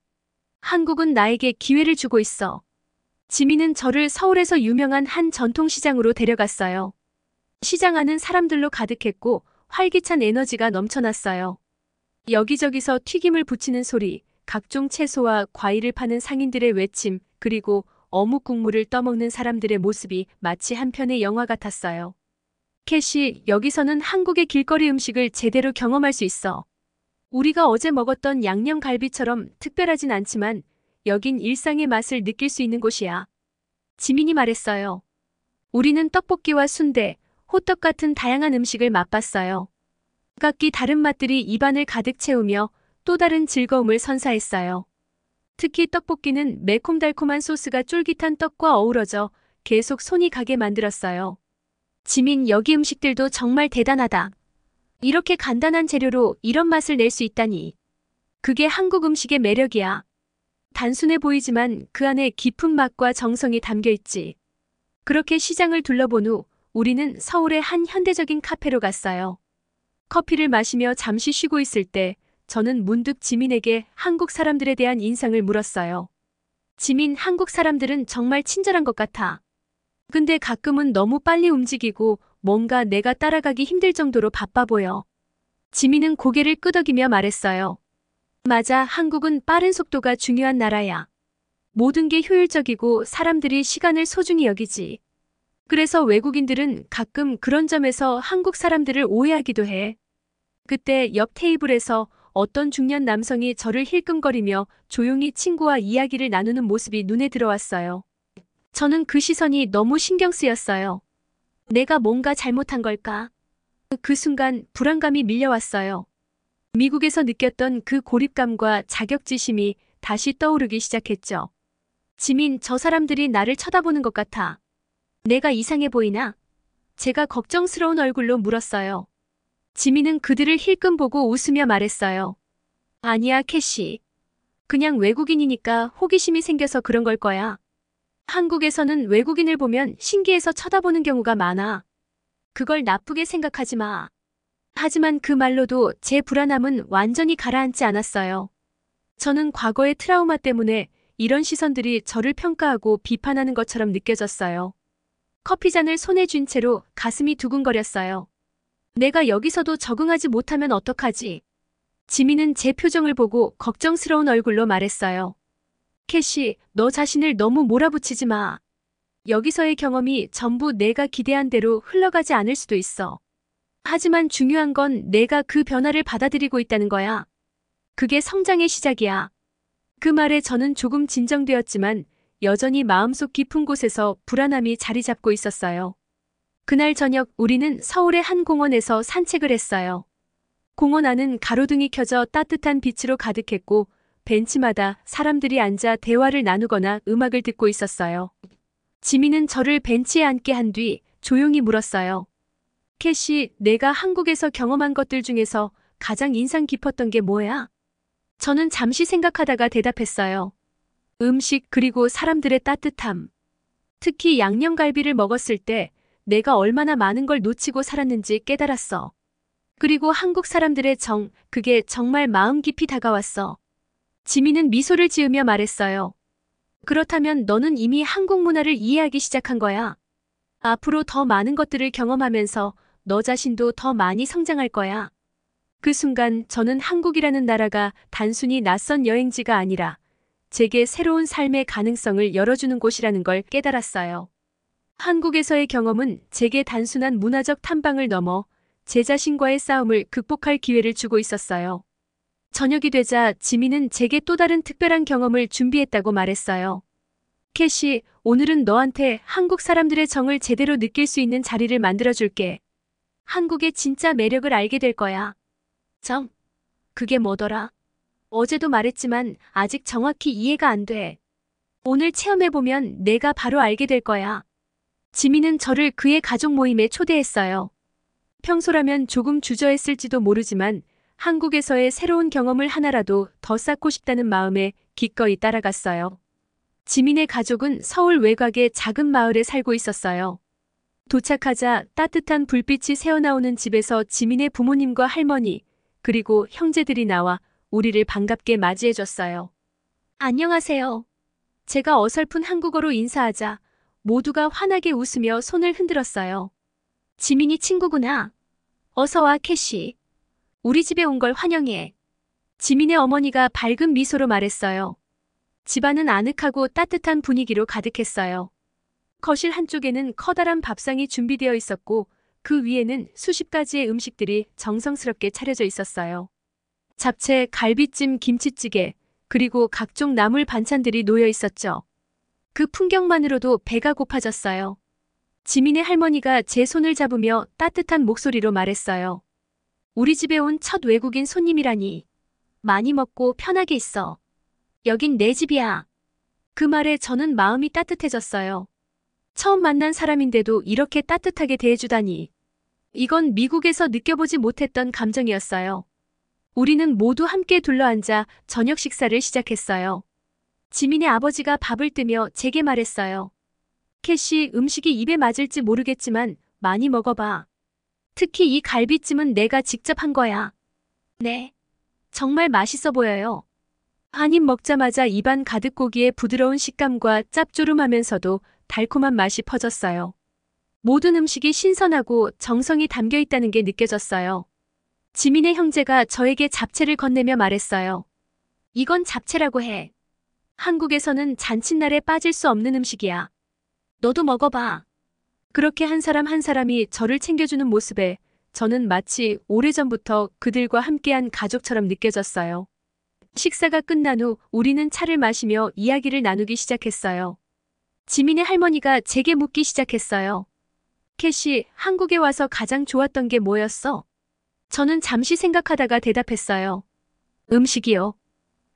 한국은 나에게 기회를 주고 있어. 지민은 저를 서울에서 유명한 한 전통시장으로 데려갔어요. 시장 안은 사람들로 가득했고 활기찬 에너지가 넘쳐났어요. 여기저기서 튀김을 부치는 소리, 각종 채소와 과일을 파는 상인들의 외침, 그리고 어묵 국물을 떠먹는 사람들의 모습이 마치 한 편의 영화 같았어요. 캐시, 여기서는 한국의 길거리 음식을 제대로 경험할 수 있어. 우리가 어제 먹었던 양념갈비처럼 특별하진 않지만 여긴 일상의 맛을 느낄 수 있는 곳이야. 지민이 말했어요. 우리는 떡볶이와 순대, 호떡 같은 다양한 음식을 맛봤어요. 각기 다른 맛들이 입안을 가득 채우며 또 다른 즐거움을 선사했어요. 특히 떡볶이는 매콤달콤한 소스가 쫄깃한 떡과 어우러져 계속 손이 가게 만들었어요. 지민, 여기 음식들도 정말 대단하다. 이렇게 간단한 재료로 이런 맛을 낼 수 있다니. 그게 한국 음식의 매력이야. 단순해 보이지만 그 안에 깊은 맛과 정성이 담겨 있지. 그렇게 시장을 둘러본 후 우리는 서울의 한 현대적인 카페로 갔어요. 커피를 마시며 잠시 쉬고 있을 때 저는 문득 지민에게 한국 사람들에 대한 인상을 물었어요. 지민, 한국 사람들은 정말 친절한 것 같아. 근데 가끔은 너무 빨리 움직이고 뭔가 내가 따라가기 힘들 정도로 바빠 보여. 지민은 고개를 끄덕이며 말했어요. 맞아, 한국은 빠른 속도가 중요한 나라야. 모든 게 효율적이고 사람들이 시간을 소중히 여기지. 그래서 외국인들은 가끔 그런 점에서 한국 사람들을 오해하기도 해. 그때 옆 테이블에서 어떤 중년 남성이 저를 힐끔거리며 조용히 친구와 이야기를 나누는 모습이 눈에 들어왔어요. 저는 그 시선이 너무 신경 쓰였어요. 내가 뭔가 잘못한 걸까? 그 순간 불안감이 밀려왔어요. 미국에서 느꼈던 그 고립감과 자격지심이 다시 떠오르기 시작했죠. 지민, 저 사람들이 나를 쳐다보는 것 같아. 내가 이상해 보이나? 제가 걱정스러운 얼굴로 물었어요. 지민은 그들을 힐끔 보고 웃으며 말했어요. 아니야, 캐시. 그냥 외국인이니까 호기심이 생겨서 그런 걸 거야. 한국에서는 외국인을 보면 신기해서 쳐다보는 경우가 많아. 그걸 나쁘게 생각하지 마. 하지만 그 말로도 제 불안함은 완전히 가라앉지 않았어요. 저는 과거의 트라우마 때문에 이런 시선들이 저를 평가하고 비판하는 것처럼 느껴졌어요. 커피잔을 손에 쥔 채로 가슴이 두근거렸어요. 내가 여기서도 적응하지 못하면 어떡하지? 지민은 제 표정을 보고 걱정스러운 얼굴로 말했어요. 캐시, 너 자신을 너무 몰아붙이지 마. 여기서의 경험이 전부 내가 기대한 대로 흘러가지 않을 수도 있어. 하지만 중요한 건 내가 그 변화를 받아들이고 있다는 거야. 그게 성장의 시작이야. 그 말에 저는 조금 진정되었지만 여전히 마음속 깊은 곳에서 불안함이 자리 잡고 있었어요. 그날 저녁 우리는 서울의 한 공원에서 산책을 했어요. 공원 안은 가로등이 켜져 따뜻한 빛으로 가득했고 벤치마다 사람들이 앉아 대화를 나누거나 음악을 듣고 있었어요. 지민은 저를 벤치에 앉게 한 뒤 조용히 물었어요. 캐시, 내가 한국에서 경험한 것들 중에서 가장 인상 깊었던 게 뭐야? 저는 잠시 생각하다가 대답했어요. 음식 그리고 사람들의 따뜻함. 특히 양념갈비를 먹었을 때 내가 얼마나 많은 걸 놓치고 살았는지 깨달았어. 그리고 한국 사람들의 그게 정말 마음 깊이 다가왔어. 지민은 미소를 지으며 말했어요. 그렇다면 너는 이미 한국 문화를 이해하기 시작한 거야. 앞으로 더 많은 것들을 경험하면서 너 자신도 더 많이 성장할 거야. 그 순간 저는 한국이라는 나라가 단순히 낯선 여행지가 아니라 제게 새로운 삶의 가능성을 열어주는 곳이라는 걸 깨달았어요. 한국에서의 경험은 제게 단순한 문화적 탐방을 넘어 제 자신과의 싸움을 극복할 기회를 주고 있었어요. 저녁이 되자 지민은 제게 또 다른 특별한 경험을 준비했다고 말했어요. 캐시, 오늘은 너한테 한국 사람들의 정을 제대로 느낄 수 있는 자리를 만들어줄게. 한국의 진짜 매력을 알게 될 거야. 정? 그게 뭐더라? 어제도 말했지만 아직 정확히 이해가 안 돼. 오늘 체험해보면 내가 바로 알게 될 거야. 지민은 저를 그의 가족 모임에 초대했어요. 평소라면 조금 주저했을지도 모르지만 한국에서의 새로운 경험을 하나라도 더 쌓고 싶다는 마음에 기꺼이 따라갔어요. 지민의 가족은 서울 외곽의 작은 마을에 살고 있었어요. 도착하자 따뜻한 불빛이 새어나오는 집에서 지민의 부모님과 할머니, 그리고 형제들이 나와 우리를 반갑게 맞이해줬어요. 안녕하세요. 제가 어설픈 한국어로 인사하자 모두가 환하게 웃으며 손을 흔들었어요. 지민이 친구구나. 어서 와, 캐시. 우리 집에 온 걸 환영해. 지민의 어머니가 밝은 미소로 말했어요. 집안은 아늑하고 따뜻한 분위기로 가득했어요. 거실 한쪽에는 커다란 밥상이 준비되어 있었고 그 위에는 수십 가지의 음식들이 정성스럽게 차려져 있었어요. 잡채, 갈비찜, 김치찌개, 그리고 각종 나물 반찬들이 놓여 있었죠. 그 풍경만으로도 배가 고파졌어요. 지민의 할머니가 제 손을 잡으며 따뜻한 목소리로 말했어요. 우리 집에 온 첫 외국인 손님이라니. 많이 먹고 편하게 있어. 여긴 내 집이야. 그 말에 저는 마음이 따뜻해졌어요. 처음 만난 사람인데도 이렇게 따뜻하게 대해주다니. 이건 미국에서 느껴보지 못했던 감정이었어요. 우리는 모두 함께 둘러앉아 저녁 식사를 시작했어요. 지민의 아버지가 밥을 뜨며 제게 말했어요. 캐시, 음식이 입에 맞을지 모르겠지만 많이 먹어봐. 특히 이 갈비찜은 내가 직접 한 거야. 네. 정말 맛있어 보여요. 한 입 먹자마자 입안 가득 고기의 부드러운 식감과 짭조름하면서도 달콤한 맛이 퍼졌어요. 모든 음식이 신선하고 정성이 담겨 있다는 게 느껴졌어요. 지민의 형제가 저에게 잡채를 건네며 말했어요. 이건 잡채라고 해. 한국에서는 잔칫날에 빠질 수 없는 음식이야. 너도 먹어봐. 그렇게 한 사람 한 사람이 저를 챙겨주는 모습에 저는 마치 오래전부터 그들과 함께한 가족처럼 느껴졌어요. 식사가 끝난 후 우리는 차를 마시며 이야기를 나누기 시작했어요. 지민의 할머니가 제게 묻기 시작했어요. 캐시, 한국에 와서 가장 좋았던 게 뭐였어? 저는 잠시 생각하다가 대답했어요. 음식이요.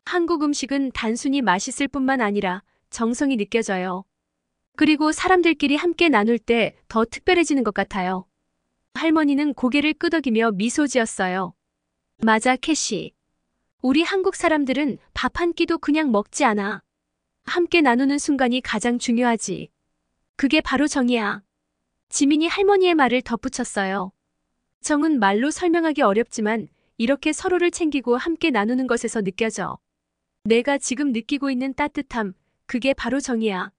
한국 음식은 단순히 맛있을 뿐만 아니라 정성이 느껴져요. 그리고 사람들끼리 함께 나눌 때 더 특별해지는 것 같아요. 할머니는 고개를 끄덕이며 미소 지었어요. 맞아, 캐시. 우리 한국 사람들은 밥 한 끼도 그냥 먹지 않아. 함께 나누는 순간이 가장 중요하지. 그게 바로 정이야. 지민이 할머니의 말을 덧붙였어요. 정은 말로 설명하기 어렵지만 이렇게 서로를 챙기고 함께 나누는 것에서 느껴져. 내가 지금 느끼고 있는 따뜻함, 그게 바로 정이야.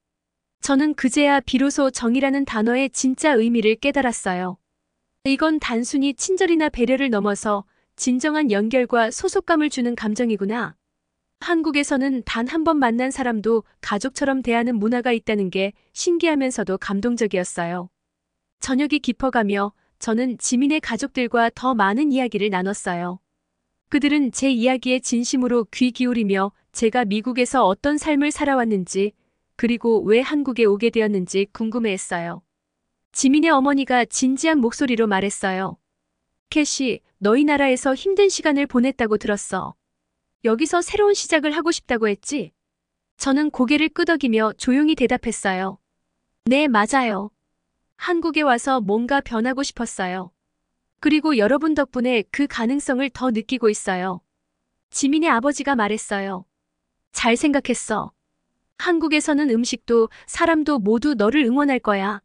저는 그제야 비로소 정이라는 단어의 진짜 의미를 깨달았어요. 이건 단순히 친절이나 배려를 넘어서 진정한 연결과 소속감을 주는 감정이구나. 한국에서는 단 한 번 만난 사람도 가족처럼 대하는 문화가 있다는 게 신기하면서도 감동적이었어요. 저녁이 깊어가며 저는 지민의 가족들과 더 많은 이야기를 나눴어요. 그들은 제 이야기에 진심으로 귀 기울이며 제가 미국에서 어떤 삶을 살아왔는지, 그리고 왜 한국에 오게 되었는지 궁금해했어요. 지민의 어머니가 진지한 목소리로 말했어요. 캐시, 너희 나라에서 힘든 시간을 보냈다고 들었어. 여기서 새로운 시작을 하고 싶다고 했지? 저는 고개를 끄덕이며 조용히 대답했어요. 네, 맞아요. 한국에 와서 뭔가 변하고 싶었어요. 그리고 여러분 덕분에 그 가능성을 더 느끼고 있어요. 지민의 아버지가 말했어요. 잘 생각했어. 한국에서는 음식도 사람도 모두 너를 응원할 거야.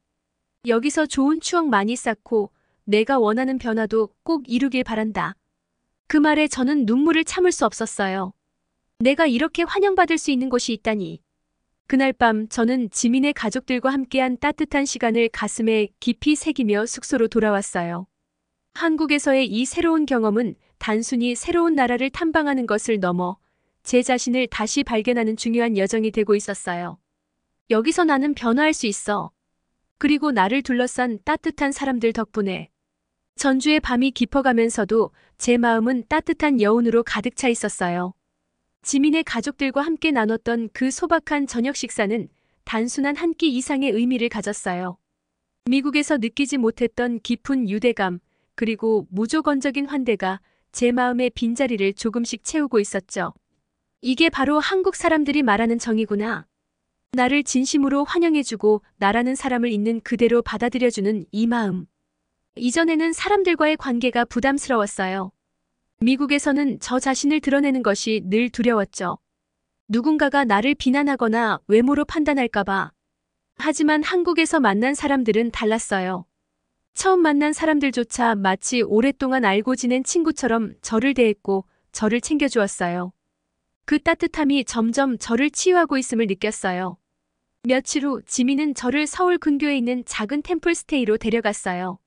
여기서 좋은 추억 많이 쌓고 내가 원하는 변화도 꼭 이루길 바란다. 그 말에 저는 눈물을 참을 수 없었어요. 내가 이렇게 환영받을 수 있는 곳이 있다니. 그날 밤 저는 지민의 가족들과 함께한 따뜻한 시간을 가슴에 깊이 새기며 숙소로 돌아왔어요. 한국에서의 이 새로운 경험은 단순히 새로운 나라를 탐방하는 것을 넘어 제 자신을 다시 발견하는 중요한 여정이 되고 있었어요. 여기서 나는 변화할 수 있어. 그리고 나를 둘러싼 따뜻한 사람들 덕분에. 전주의 밤이 깊어가면서도 제 마음은 따뜻한 여운으로 가득 차 있었어요. 지민의 가족들과 함께 나눴던 그 소박한 저녁 식사는 단순한 한 끼 이상의 의미를 가졌어요. 미국에서 느끼지 못했던 깊은 유대감, 그리고 무조건적인 환대가 제 마음의 빈자리를 조금씩 채우고 있었죠. 이게 바로 한국 사람들이 말하는 정이구나. 나를 진심으로 환영해주고 나라는 사람을 있는 그대로 받아들여주는 이 마음. 이전에는 사람들과의 관계가 부담스러웠어요. 미국에서는 저 자신을 드러내는 것이 늘 두려웠죠. 누군가가 나를 비난하거나 외모로 판단할까봐. 하지만 한국에서 만난 사람들은 달랐어요. 처음 만난 사람들조차 마치 오랫동안 알고 지낸 친구처럼 저를 대했고 저를 챙겨주었어요. 그 따뜻함이 점점 저를 치유하고 있음을 느꼈어요. 며칠 후 지민은 저를 서울 근교에 있는 작은 템플스테이로 데려갔어요.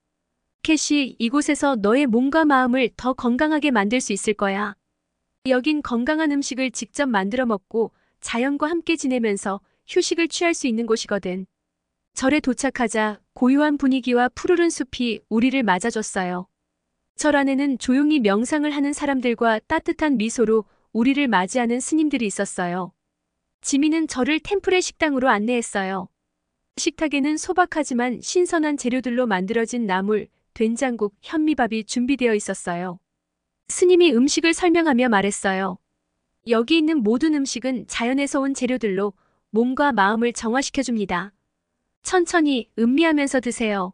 캐시, 이곳에서 너의 몸과 마음을 더 건강하게 만들 수 있을 거야. 여긴 건강한 음식을 직접 만들어 먹고 자연과 함께 지내면서 휴식을 취할 수 있는 곳이거든. 절에 도착하자 고요한 분위기와 푸르른 숲이 우리를 맞아줬어요. 절 안에는 조용히 명상을 하는 사람들과 따뜻한 미소로 우리를 맞이하는 스님들이 있었어요. 지민은 저를 템플의 식당으로 안내했어요. 식탁에는 소박하지만 신선한 재료들로 만들어진 나물, 된장국, 현미밥이 준비되어 있었어요. 스님이 음식을 설명하며 말했어요. 여기 있는 모든 음식은 자연에서 온 재료들로 몸과 마음을 정화시켜줍니다. 천천히 음미하면서 드세요.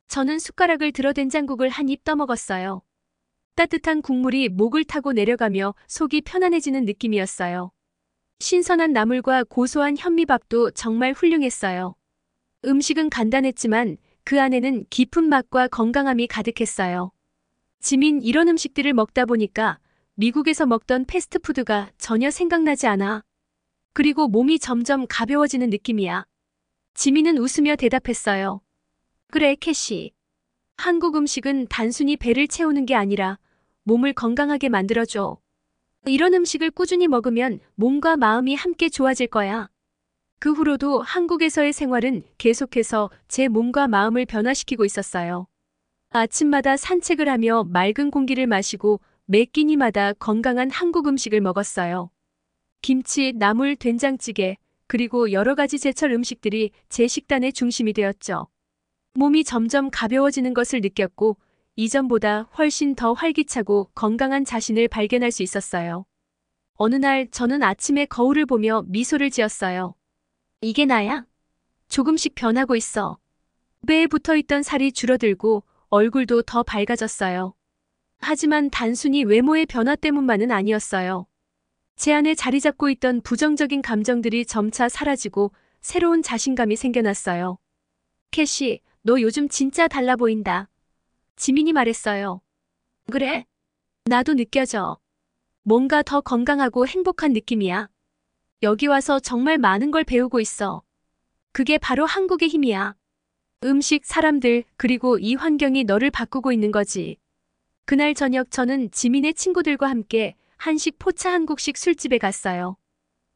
저는 숟가락을 들어 된장국을 한 입 떠먹었어요. 따뜻한 국물이 목을 타고 내려가며 속이 편안해지는 느낌이었어요. 신선한 나물과 고소한 현미밥도 정말 훌륭했어요. 음식은 간단했지만 그 안에는 깊은 맛과 건강함이 가득했어요. 지민, 이런 음식들을 먹다 보니까 미국에서 먹던 패스트푸드가 전혀 생각나지 않아. 그리고 몸이 점점 가벼워지는 느낌이야. 지민은 웃으며 대답했어요. 그래, 캐시. 한국 음식은 단순히 배를 채우는 게 아니라 몸을 건강하게 만들어줘. 이런 음식을 꾸준히 먹으면 몸과 마음이 함께 좋아질 거야. 그 후로도 한국에서의 생활은 계속해서 제 몸과 마음을 변화시키고 있었어요. 아침마다 산책을 하며 맑은 공기를 마시고 매 끼니마다 건강한 한국 음식을 먹었어요. 김치, 나물, 된장찌개, 그리고 여러 가지 제철 음식들이 제 식단의 중심이 되었죠. 몸이 점점 가벼워지는 것을 느꼈고 이전보다 훨씬 더 활기차고 건강한 자신을 발견할 수 있었어요. 어느 날 저는 아침에 거울을 보며 미소를 지었어요. 이게 나야? 조금씩 변하고 있어. 뼈에 붙어있던 살이 줄어들고 얼굴도 더 밝아졌어요. 하지만 단순히 외모의 변화 때문만은 아니었어요. 제 안에 자리 잡고 있던 부정적인 감정들이 점차 사라지고 새로운 자신감이 생겨났어요. 캐시, 너 요즘 진짜 달라 보인다. 지민이 말했어요. 그래? 나도 느껴져. 뭔가 더 건강하고 행복한 느낌이야. 여기 와서 정말 많은 걸 배우고 있어. 그게 바로 한국의 힘이야. 음식, 사람들, 그리고 이 환경이 너를 바꾸고 있는 거지. 그날 저녁 저는 지민의 친구들과 함께 한식 포차 한국식 술집에 갔어요.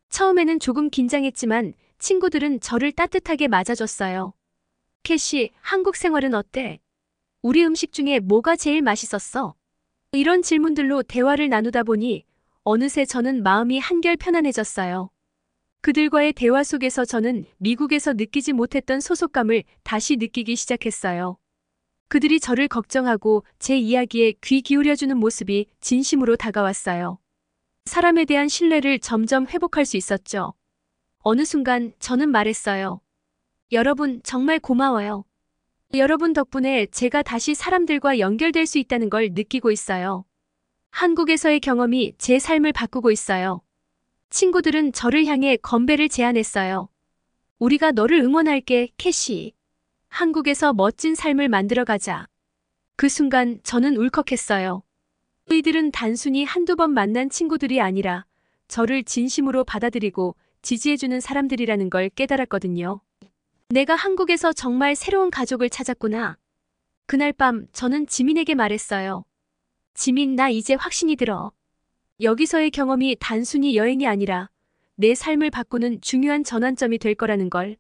처음에는 조금 긴장했지만 친구들은 저를 따뜻하게 맞아줬어요. 캐시, 한국 생활은 어때? 우리 음식 중에 뭐가 제일 맛있었어? 이런 질문들로 대화를 나누다 보니 어느새 저는 마음이 한결 편안해졌어요. 그들과의 대화 속에서 저는 미국에서 느끼지 못했던 소속감을 다시 느끼기 시작했어요. 그들이 저를 걱정하고 제 이야기에 귀 기울여주는 모습이 진심으로 다가왔어요. 사람에 대한 신뢰를 점점 회복할 수 있었죠. 어느 순간 저는 말했어요. 여러분 정말 고마워요. 여러분 덕분에 제가 다시 사람들과 연결될 수 있다는 걸 느끼고 있어요. 한국에서의 경험이 제 삶을 바꾸고 있어요. 친구들은 저를 향해 건배를 제안했어요. 우리가 너를 응원할게, 캐시. 한국에서 멋진 삶을 만들어가자. 그 순간 저는 울컥했어요. 이들은 단순히 한두 번 만난 친구들이 아니라 저를 진심으로 받아들이고 지지해주는 사람들이라는 걸 깨달았거든요. 내가 한국에서 정말 새로운 가족을 찾았구나. 그날 밤 저는 지민에게 말했어요. 지민, 나 이제 확신이 들어. 여기서의 경험이 단순히 여행이 아니라 내 삶을 바꾸는 중요한 전환점이 될 거라는 걸.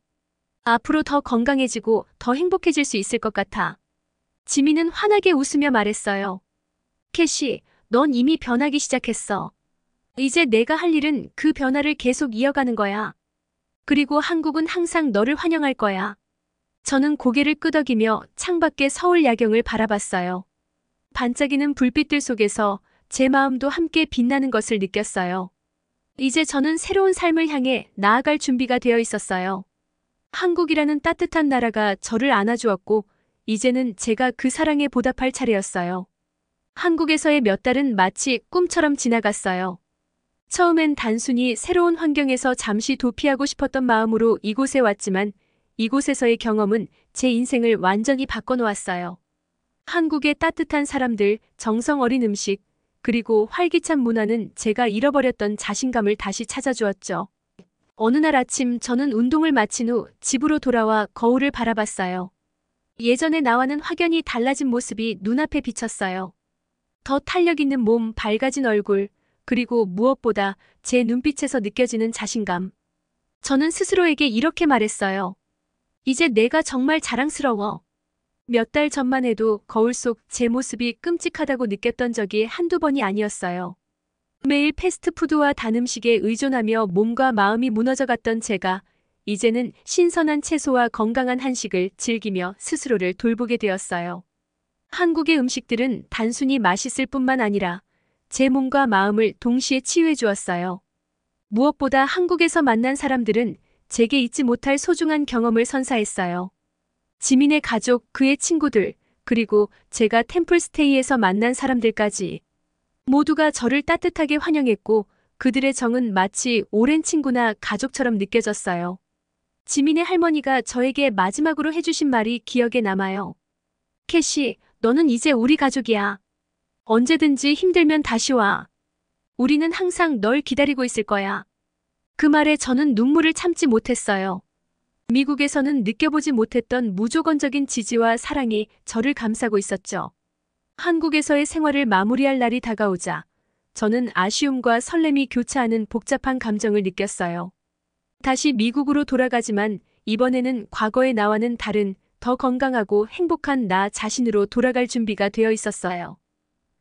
앞으로 더 건강해지고 더 행복해질 수 있을 것 같아. 지민은 환하게 웃으며 말했어요. 캐시, 넌 이미 변하기 시작했어. 이제 내가 할 일은 그 변화를 계속 이어가는 거야. 그리고 한국은 항상 너를 환영할 거야. 저는 고개를 끄덕이며 창밖의 서울 야경을 바라봤어요. 반짝이는 불빛들 속에서 제 마음도 함께 빛나는 것을 느꼈어요. 이제 저는 새로운 삶을 향해 나아갈 준비가 되어 있었어요. 한국이라는 따뜻한 나라가 저를 안아주었고 이제는 제가 그 사랑에 보답할 차례였어요. 한국에서의 몇 달은 마치 꿈처럼 지나갔어요. 처음엔 단순히 새로운 환경에서 잠시 도피하고 싶었던 마음으로 이곳에 왔지만 이곳에서의 경험은 제 인생을 완전히 바꿔놓았어요. 한국의 따뜻한 사람들, 정성 어린 음식, 그리고 활기찬 문화는 제가 잃어버렸던 자신감을 다시 찾아주었죠. 어느 날 아침 저는 운동을 마친 후 집으로 돌아와 거울을 바라봤어요. 예전에 나와는 확연히 달라진 모습이 눈앞에 비쳤어요. 더 탄력 있는 몸, 밝아진 얼굴, 그리고 무엇보다 제 눈빛에서 느껴지는 자신감. 저는 스스로에게 이렇게 말했어요. 이제 내가 정말 자랑스러워. 몇 달 전만 해도 거울 속 제 모습이 끔찍하다고 느꼈던 적이 한두 번이 아니었어요. 매일 패스트푸드와 단 음식에 의존하며 몸과 마음이 무너져갔던 제가 이제는 신선한 채소와 건강한 한식을 즐기며 스스로를 돌보게 되었어요. 한국의 음식들은 단순히 맛있을 뿐만 아니라 제 몸과 마음을 동시에 치유해 주었어요. 무엇보다 한국에서 만난 사람들은 제게 잊지 못할 소중한 경험을 선사했어요. 지민의 가족, 그의 친구들, 그리고 제가 템플스테이에서 만난 사람들까지 모두가 저를 따뜻하게 환영했고 그들의 정은 마치 오랜 친구나 가족처럼 느껴졌어요. 지민의 할머니가 저에게 마지막으로 해주신 말이 기억에 남아요. 캐시, 너는 이제 우리 가족이야. 언제든지 힘들면 다시 와. 우리는 항상 널 기다리고 있을 거야. 그 말에 저는 눈물을 참지 못했어요. 미국에서는 느껴보지 못했던 무조건적인 지지와 사랑이 저를 감싸고 있었죠. 한국에서의 생활을 마무리할 날이 다가오자 저는 아쉬움과 설렘이 교차하는 복잡한 감정을 느꼈어요. 다시 미국으로 돌아가지만 이번에는 과거의 나와는 다른 더 건강하고 행복한 나 자신으로 돌아갈 준비가 되어 있었어요.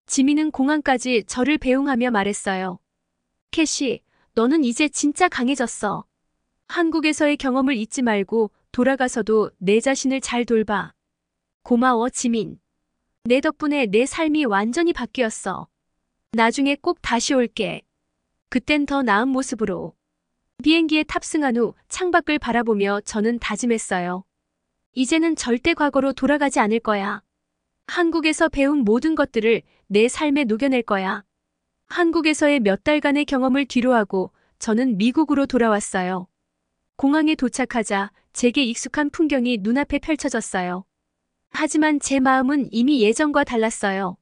지민은 공항까지 저를 배웅하며 말했어요. 캐시, 너는 이제 진짜 강해졌어. 한국에서의 경험을 잊지 말고 돌아가서도 내 자신을 잘 돌봐. 고마워, 지민. 내 덕분에 내 삶이 완전히 바뀌었어. 나중에 꼭 다시 올게. 그땐 더 나은 모습으로. 비행기에 탑승한 후 창밖을 바라보며 저는 다짐했어요. 이제는 절대 과거로 돌아가지 않을 거야. 한국에서 배운 모든 것들을 내 삶에 녹여낼 거야. 한국에서의 몇 달간의 경험을 뒤로하고 저는 미국으로 돌아왔어요. 공항에 도착하자 제게 익숙한 풍경이 눈앞에 펼쳐졌어요. 하지만 제 마음은 이미 예전과 달랐어요.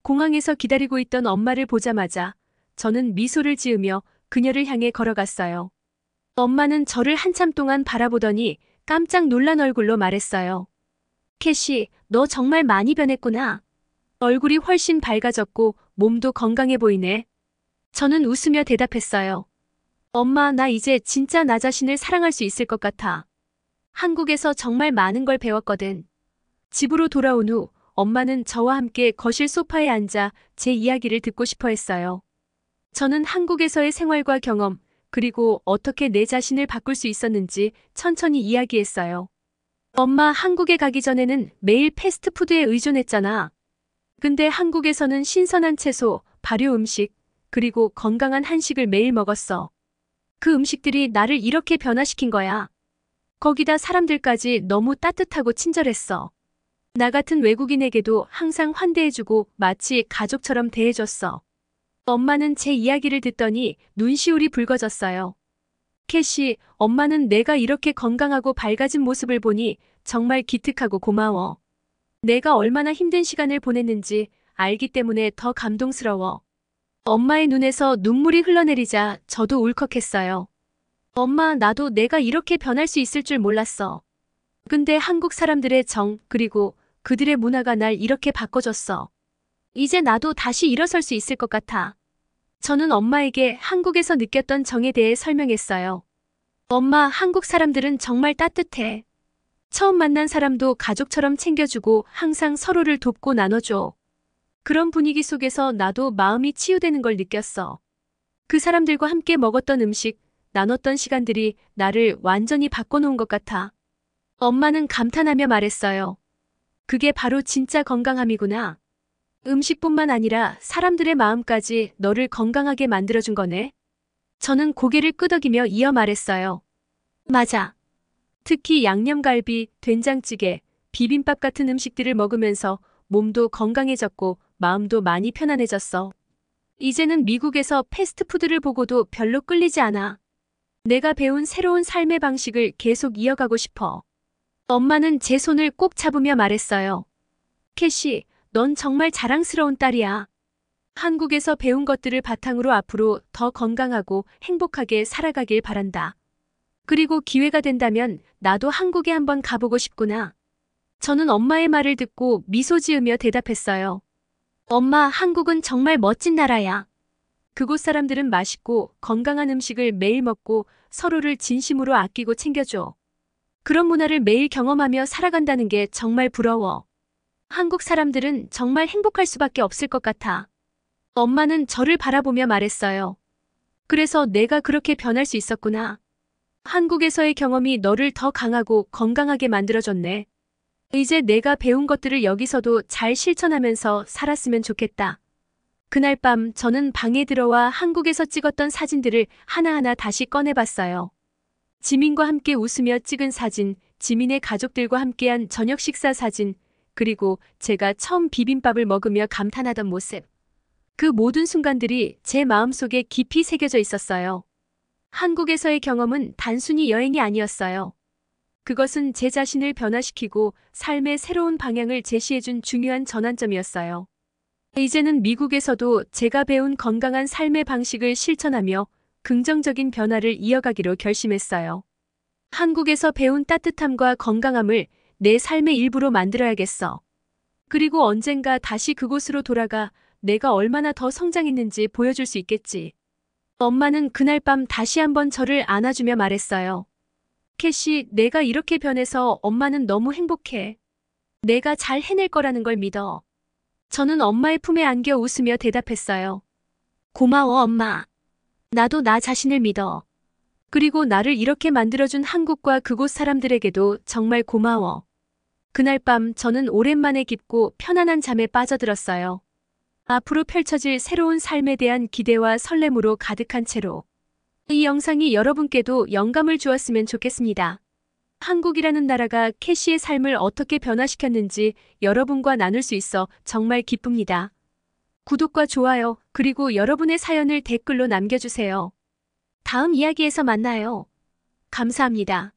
공항에서 기다리고 있던 엄마를 보자마자 저는 미소를 지으며 그녀를 향해 걸어갔어요. 엄마는 저를 한참 동안 바라보더니 깜짝 놀란 얼굴로 말했어요. 캐시, 너 정말 많이 변했구나. 얼굴이 훨씬 밝아졌고 몸도 건강해 보이네. 저는 웃으며 대답했어요. 엄마, 나 이제 진짜 나 자신을 사랑할 수 있을 것 같아. 한국에서 정말 많은 걸 배웠거든. 집으로 돌아온 후 엄마는 저와 함께 거실 소파에 앉아 제 이야기를 듣고 싶어 했어요. 저는 한국에서의 생활과 경험, 그리고 어떻게 내 자신을 바꿀 수 있었는지 천천히 이야기했어요. 엄마, 한국에 가기 전에는 매일 패스트푸드에 의존했잖아. 근데 한국에서는 신선한 채소, 발효 음식, 그리고 건강한 한식을 매일 먹었어. 그 음식들이 나를 이렇게 변화시킨 거야. 거기다 사람들까지 너무 따뜻하고 친절했어. 나 같은 외국인에게도 항상 환대해주고 마치 가족처럼 대해줬어. 엄마는 제 이야기를 듣더니 눈시울이 붉어졌어요. 캐시, 엄마는 내가 이렇게 건강하고 밝아진 모습을 보니 정말 기특하고 고마워. 내가 얼마나 힘든 시간을 보냈는지 알기 때문에 더 감동스러워. 엄마의 눈에서 눈물이 흘러내리자 저도 울컥했어요. 엄마, 나도 내가 이렇게 변할 수 있을 줄 몰랐어. 근데 한국 사람들의 정, 그리고 그들의 문화가 날 이렇게 바꿔줬어. 이제 나도 다시 일어설 수 있을 것 같아. 저는 엄마에게 한국에서 느꼈던 정에 대해 설명했어요. 엄마, 한국 사람들은 정말 따뜻해. 처음 만난 사람도 가족처럼 챙겨주고 항상 서로를 돕고 나눠줘. 그런 분위기 속에서 나도 마음이 치유되는 걸 느꼈어. 그 사람들과 함께 먹었던 음식, 나눴던 시간들이 나를 완전히 바꿔놓은 것 같아. 엄마는 감탄하며 말했어요. 그게 바로 진짜 건강함이구나. 음식뿐만 아니라 사람들의 마음까지 너를 건강하게 만들어준 거네. 저는 고개를 끄덕이며 이어 말했어요. 맞아. 특히 양념갈비, 된장찌개, 비빔밥 같은 음식들을 먹으면서 몸도 건강해졌고 마음도 많이 편안해졌어. 이제는 미국에서 패스트푸드를 보고도 별로 끌리지 않아. 내가 배운 새로운 삶의 방식을 계속 이어가고 싶어. 엄마는 제 손을 꼭 잡으며 말했어요. 캐시, 넌 정말 자랑스러운 딸이야. 한국에서 배운 것들을 바탕으로 앞으로 더 건강하고 행복하게 살아가길 바란다. 그리고 기회가 된다면 나도 한국에 한번 가보고 싶구나. 저는 엄마의 말을 듣고 미소 지으며 대답했어요. 엄마, 한국은 정말 멋진 나라야. 그곳 사람들은 맛있고 건강한 음식을 매일 먹고 서로를 진심으로 아끼고 챙겨줘. 그런 문화를 매일 경험하며 살아간다는 게 정말 부러워. 한국 사람들은 정말 행복할 수밖에 없을 것 같아. 엄마는 저를 바라보며 말했어요. 그래서 내가 그렇게 변할 수 있었구나. 한국에서의 경험이 너를 더 강하고 건강하게 만들어줬네. 이제 내가 배운 것들을 여기서도 잘 실천하면서 살았으면 좋겠다. 그날 밤 저는 방에 들어와 한국에서 찍었던 사진들을 하나하나 다시 꺼내봤어요. 지민과 함께 웃으며 찍은 사진, 지민의 가족들과 함께한 저녁 식사 사진, 그리고 제가 처음 비빔밥을 먹으며 감탄하던 모습. 그 모든 순간들이 제 마음속에 깊이 새겨져 있었어요. 한국에서의 경험은 단순히 여행이 아니었어요. 그것은 제 자신을 변화시키고 삶의 새로운 방향을 제시해준 중요한 전환점이었어요. 이제는 미국에서도 제가 배운 건강한 삶의 방식을 실천하며 긍정적인 변화를 이어가기로 결심했어요. 한국에서 배운 따뜻함과 건강함을 내 삶의 일부로 만들어야겠어. 그리고 언젠가 다시 그곳으로 돌아가 내가 얼마나 더 성장했는지 보여줄 수 있겠지. 엄마는 그날 밤 다시 한번 저를 안아주며 말했어요. 캐시, 내가 이렇게 변해서 엄마는 너무 행복해. 내가 잘 해낼 거라는 걸 믿어. 저는 엄마의 품에 안겨 웃으며 대답했어요. 고마워, 엄마. 나도 나 자신을 믿어. 그리고 나를 이렇게 만들어준 한국과 그곳 사람들에게도 정말 고마워. 그날 밤 저는 오랜만에 깊고 편안한 잠에 빠져들었어요. 앞으로 펼쳐질 새로운 삶에 대한 기대와 설렘으로 가득한 채로. 이 영상이 여러분께도 영감을 주었으면 좋겠습니다. 한국이라는 나라가 캐시의 삶을 어떻게 변화시켰는지 여러분과 나눌 수 있어 정말 기쁩니다. 구독과 좋아요, 그리고 여러분의 사연을 댓글로 남겨주세요. 다음 이야기에서 만나요. 감사합니다.